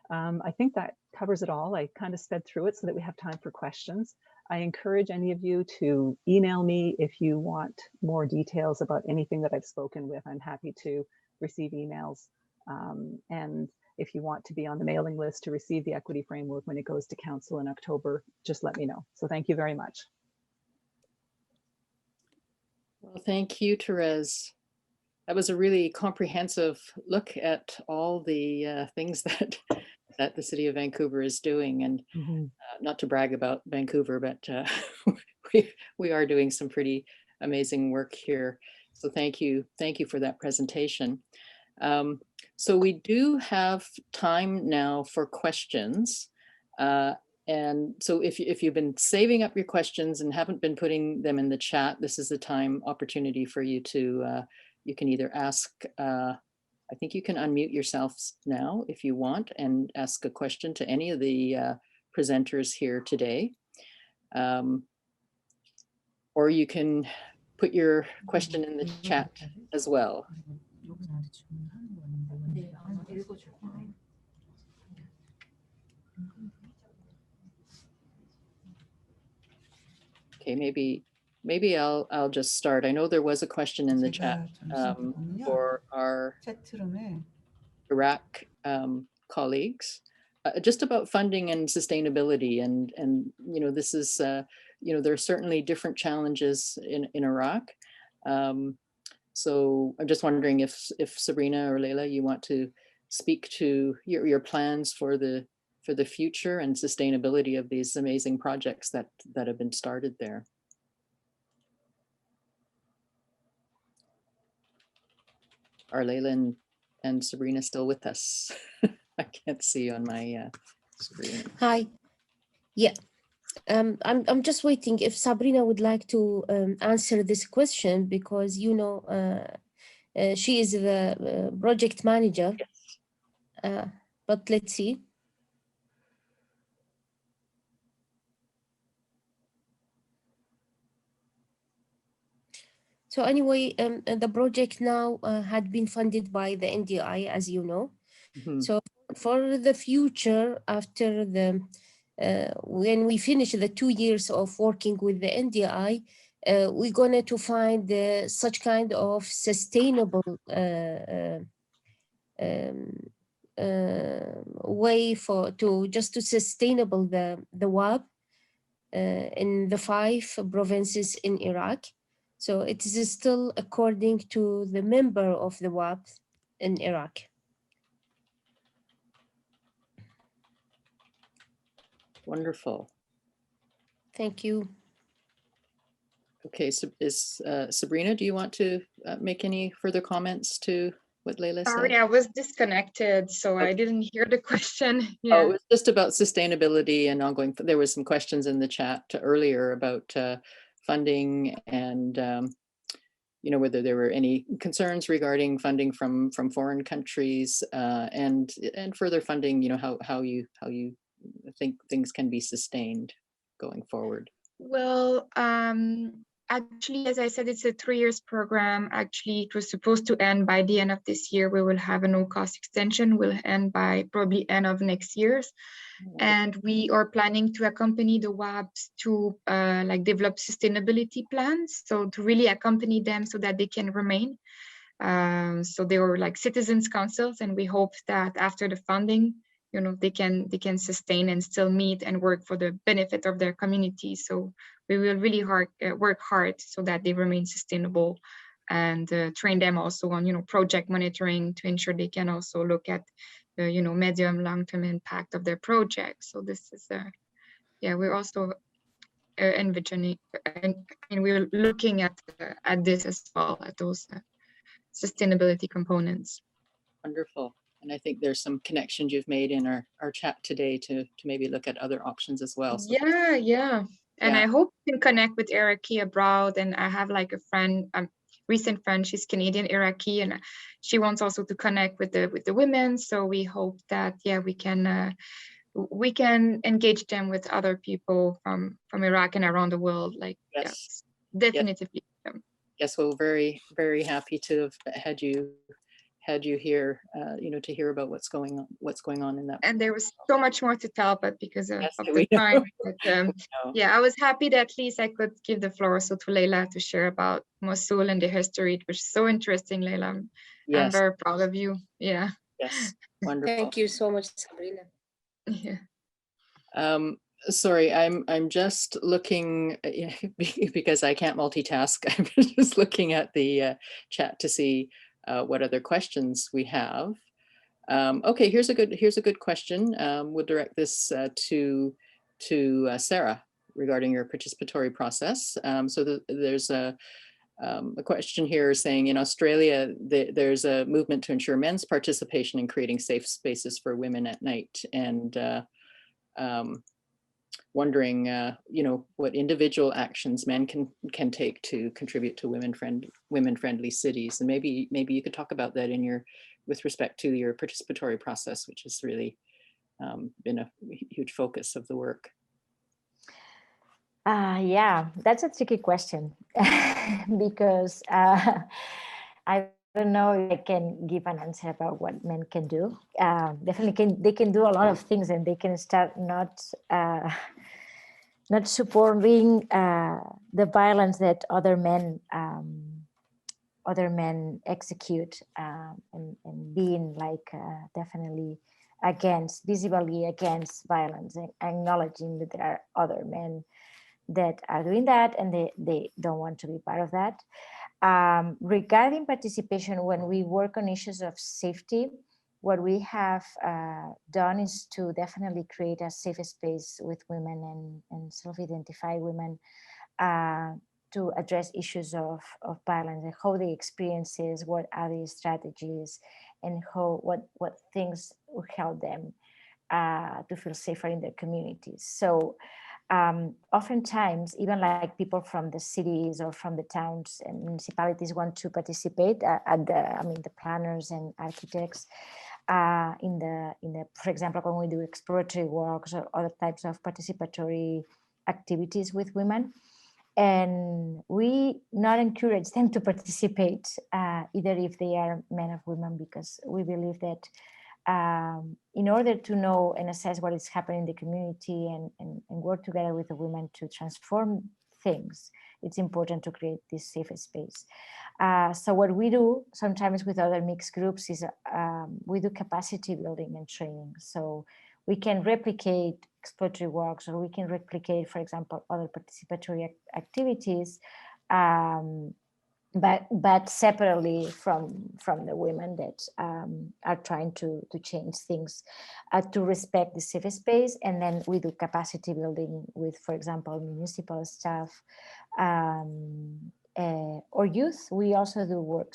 I think that covers it all. I kind of sped through it so that we have time for questions. I encourage any of you to email me if you want more details about anything that I've spoken with. I'm happy to receive emails. And if you want to be on the mailing list to receive the equity framework when it goes to council in October, just let me know. So thank you very much.
Well, thank you, Therese. That was a really comprehensive look at all the things that the City of Vancouver is doing. And not to brag about Vancouver, but we are doing some pretty amazing work here. So thank you for that presentation. So we do have time now for questions. And so if you've been saving up your questions and haven't been putting them in the chat, this is the opportunity for you to, you can either ask, I think you can unmute yourselves now if you want and ask a question to any of the presenters here today. Or you can put your question in the chat as well. Okay, maybe I'll just start. I know there was a question in the chat for our Iraq colleagues, just about funding and sustainability, and you know, this is you know, there are certainly different challenges in Iraq. So I'm just wondering if Sabrina or Leila, you want to speak to your plans for the future and sustainability of these amazing projects that have been started there. Are Leila and Sabrina still with us? I can't see on my screen.
Hi. Yeah. I'm just waiting if Sabrina would like to answer this question, because you know she is the project manager. Yes. But let's see. So anyway, the project now had been funded by the NDI, as you know. So for the future, after the when we finish the 2 years of working with the NDI, we're going to find such kind of sustainable way to sustainable the WAP in the 5 provinces in Iraq. So it is still according to the member of the WAP in Iraq.
Wonderful.
Thank you.
Okay, so Sabrina, do you want to make any further comments to what Leila said?
Sorry, I was disconnected, so
Okay.
I didn't hear the question.
Oh,
Yeah.
it was just about sustainability and ongoing. There was some questions in the chat earlier about funding and whether there were any concerns regarding funding from foreign countries and further funding. How you think things can be sustained going forward.
Well, actually, as I said, it's a 3 years program. Actually, it was supposed to end by the end of this year. We will have a no-cost extension. Will end by probably end of next year. And we are planning to accompany the WABs to develop sustainability plans. So to really accompany them so that they can remain. So they are like citizens councils, and we hope that after the funding, they can sustain and still meet and work for the benefit of their community. So we will really work hard so that they remain sustainable, and train them also on project monitoring to ensure they can also look at the medium long-term impact of their project. So this is we're also envisioning, and we're looking at this as well, at those sustainability components.
Wonderful. And I think there's some connections you've made in our chat today to maybe look at other options as well. So
Yeah. And I hope you can connect with Iraqi abroad. And I have like a friend, recent friend, she's Canadian Iraqi, and she wants also to connect with the women. So we hope that we can engage them with other people from Iraq and around the world.
Yes.
Definitively.
Yes, well, very, very happy to have had you here, to hear about what's going on in that.
And there was so much more to tell, but because of
Yes,
the time, but, I was happy that at least I could give the floor also to Leila to share about Mosul and the history, which is so interesting, Leila. I'm very proud of you. Yeah.
Yes, wonderful.
Thank you so much, Sabrina.
Yeah.
Sorry, I'm just looking because I can't multitask. I'm just looking at the chat to see what other questions we have. Okay, here's a good question. We'll direct this to Sarah regarding your participatory process. So there's a question here saying in Australia there's a movement to ensure men's participation in creating safe spaces for women at night, and wondering what individual actions men can take to contribute to women-friendly cities. And maybe you could talk about that with respect to your participatory process, which has really been a huge focus of the work.
Yeah, that's a tricky question because I don't know if I can give an answer about what men can do. Definitely they can do a lot of things, and they can start not supporting the violence that other men execute, and being definitely visibly against violence, and acknowledging that there are other men that are doing that, and they don't want to be part of that. Regarding participation, when we work on issues of safety, what we have done is to definitely create a safe space with women and self-identified women to address issues of violence and how they experience it, what are the strategies, and what things will help them to feel safer in their communities. So oftentimes, even people from the cities or from the towns and municipalities want to participate the planners and architects for example, when we do exploratory walks or other types of participatory activities with women. And we not encourage them to participate, either if they are men or women, because we believe that in order to know and assess what is happening in the community and work together with the women to transform things, it's important to create this safe space. So what we do sometimes with other mixed groups is we do capacity building and training. So we can replicate exploratory walks, or we can replicate, for example, other participatory activities but separately from the women that are trying to change things, to respect the civic space. And then we do capacity building with, for example, municipal staff or youth. We also do work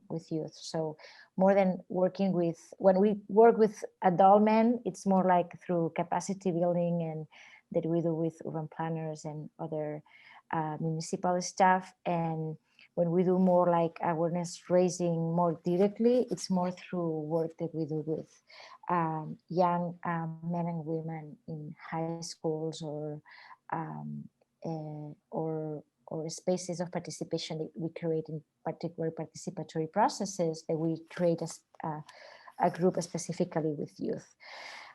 with youth. So more than working with, when we work with adult men, it's more like through capacity building and that we do with urban planners and other municipal staff. And when we do more like awareness raising more directly, it's more through work that we do with young men and women in high schools or spaces of participation that we create in particular participatory processes that we create as a group specifically with youth.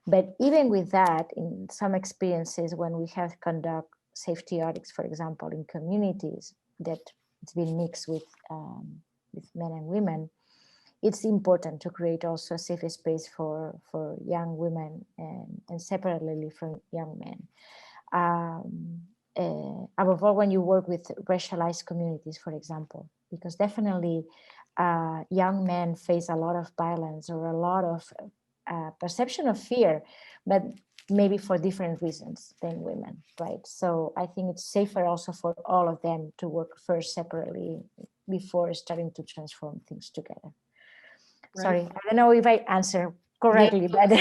But even with that, in some experiences when we have conduct safety audits, for example, in communities that it's been mixed with men and women, it's important to create also a safe space for young women and separately from young men. Above all, when you work with racialized communities, for example, because definitely young men face a lot of violence or a lot of perception of fear, but maybe for different reasons than women, right? So I think it's safer also for all of them to work first separately before starting to transform things together. Right. Sorry, I don't know if I answer correctly, but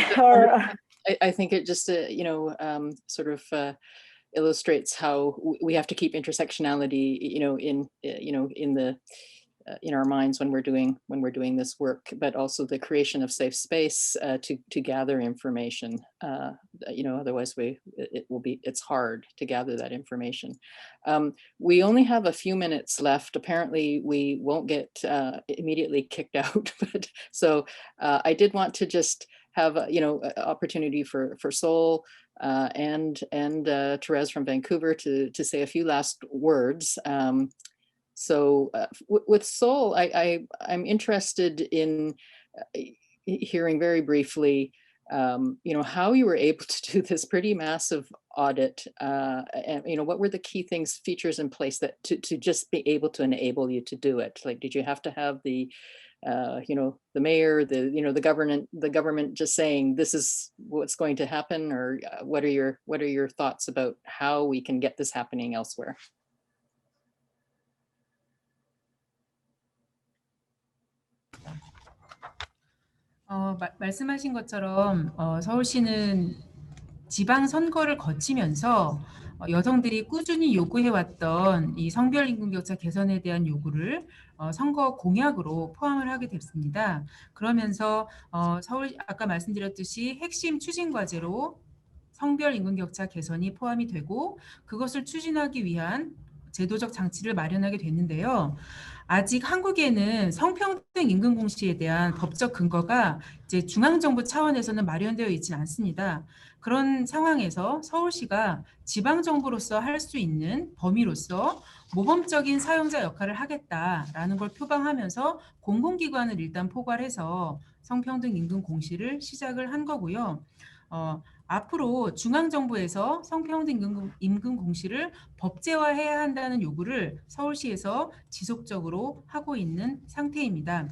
I think it just sort of illustrates how we have to keep intersectionality, in our minds when we're doing this work, but also the creation of safe space to gather information. Otherwise it's hard to gather that information. We only have a few minutes left. Apparently we won't get immediately kicked out, but so I did want to just have opportunity for Seoul and Therese from Vancouver to say a few last words. So with Seoul, I'm interested in hearing very briefly, how you were able to do this pretty massive audit, and what were the key features in place that to just be able to enable you to do it? Like, did you have to have the mayor, the government just saying this is what's going to happen, or what are your thoughts about how we can get this happening elsewhere?
말씀하신 것처럼 서울시는 지방선거를 거치면서 여성들이 꾸준히 요구해왔던 이 성별 임금격차 개선에 대한 요구를 선거 공약으로 포함을 하게 됐습니다. 그러면서 서울 아까 말씀드렸듯이 핵심 추진 과제로 성별 임금격차 개선이 포함이 되고 그것을 추진하기 위한 제도적 장치를 마련하게 됐는데요. 아직 한국에는 성평등 임금 공시에 대한 법적 근거가 이제 중앙정부 차원에서는 마련되어 있지는 않습니다. 그런 상황에서 서울시가 지방정부로서 할 수 있는 범위로서 모범적인 사용자 역할을 하겠다라는 걸 표방하면서 공공기관을 일단 포괄해서 성평등 임금 공시를 시작을 한 거고요. 앞으로 중앙정부에서 성평등 임금 공시를 법제화해야 한다는 요구를 서울시에서 지속적으로 하고 있는 상태입니다.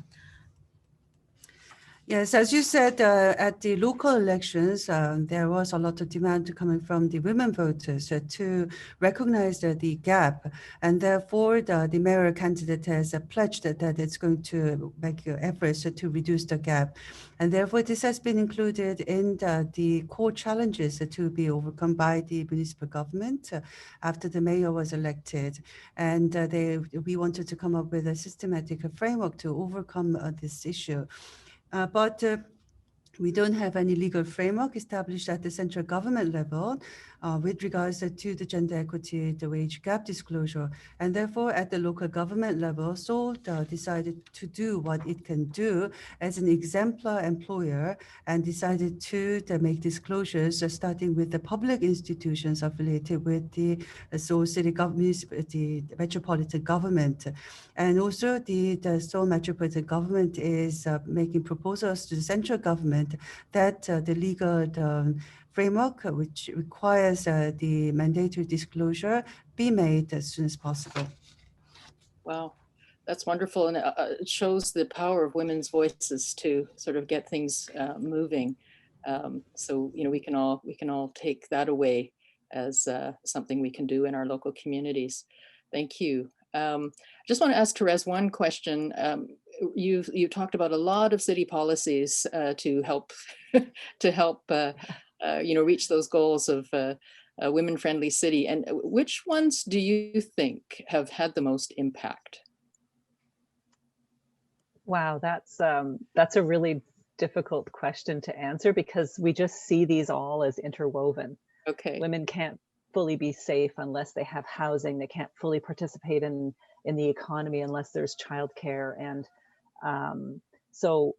Yes, as you said, at the local elections, there was a lot of demand coming from the women voters to recognize the gap. And therefore, the mayor candidate has pledged that it's going to make efforts to reduce the gap. And therefore, this has been included in the core challenges to be overcome by the municipal government after the mayor was elected. And we wanted to come up with a systematic framework to overcome this issue. But we don't have any legal framework established at the central government level with regards to the gender equity, the wage gap disclosure. And therefore, at the local government level, Seoul decided to do what it can do as an exemplar employer and decided to make disclosures starting with the public institutions affiliated with the Seoul City government, the metropolitan government. And also the Seoul metropolitan government is making proposals to the central government that the legal framework, which requires the mandatory disclosure, be made as soon as possible.
Wow, That's wonderful, and it shows the power of women's voices to sort of get things moving. So you know, we can all take that away as something we can do in our local communities. Thank you. Just want to ask Therese one question. You talked about a lot of city policies to help you know, reach those goals of a women-friendly city. And which ones do you think have had the most impact?
Wow, that's a really difficult question to answer because we just see these all as interwoven.
Okay.
Women can't fully be safe unless they have housing. They can't fully participate in the economy unless there's childcare. And so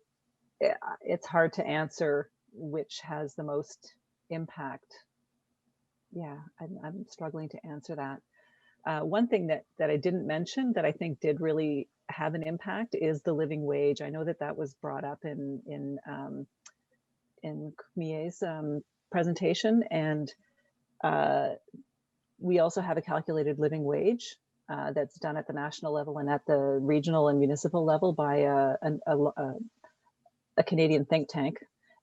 it's hard to answer which has the most impact. Yeah, I'm struggling to answer that. One thing that I didn't mention that I think did really have an impact is the living wage. I know that was brought up in Kumie's presentation, and we also have a calculated living wage that's done at the national level and at the regional and municipal level by a Canadian think tank.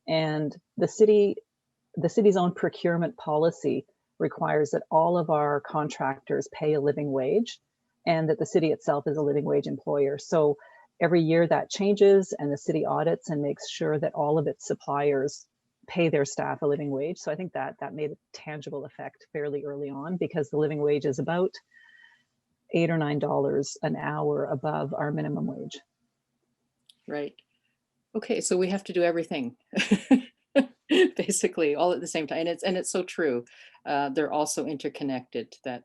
And the city's own procurement policy requires that all of our contractors pay a living wage, and that the city itself is a living wage employer. So every year that changes, and the city audits and makes sure that all of its suppliers pay their staff a living wage. So I think that made a tangible effect fairly early on, because the living wage is about $8 or $9 an hour above our minimum wage.
Right. Okay, so we have to do everything. Basically all at the same time, and it's so true. They're also interconnected, that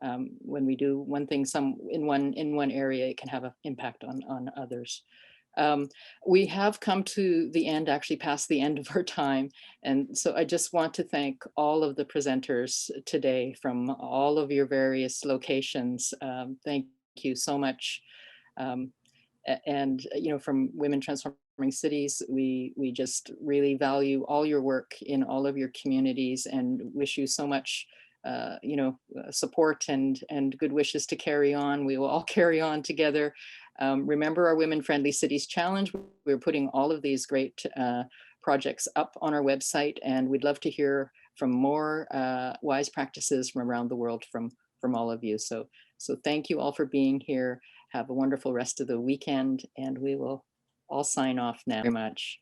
when we do one thing in one area, it can have an impact on others. We have come to the end, actually past the end of our time, and so I just want to thank all of the presenters today from all of your various locations. Thank you so much. And you know, from Women Transforming Cities, we just really value all your work in all of your communities, and wish you so much you know, support and good wishes to carry on. We will all carry on together. Remember our Women Friendly Cities Challenge. We're putting all of these great projects up on our website, and we'd love to hear from more wise practices from around the world from all of you. So thank you all for being here. Have a wonderful rest of the weekend, and we will all sign off now. Very much.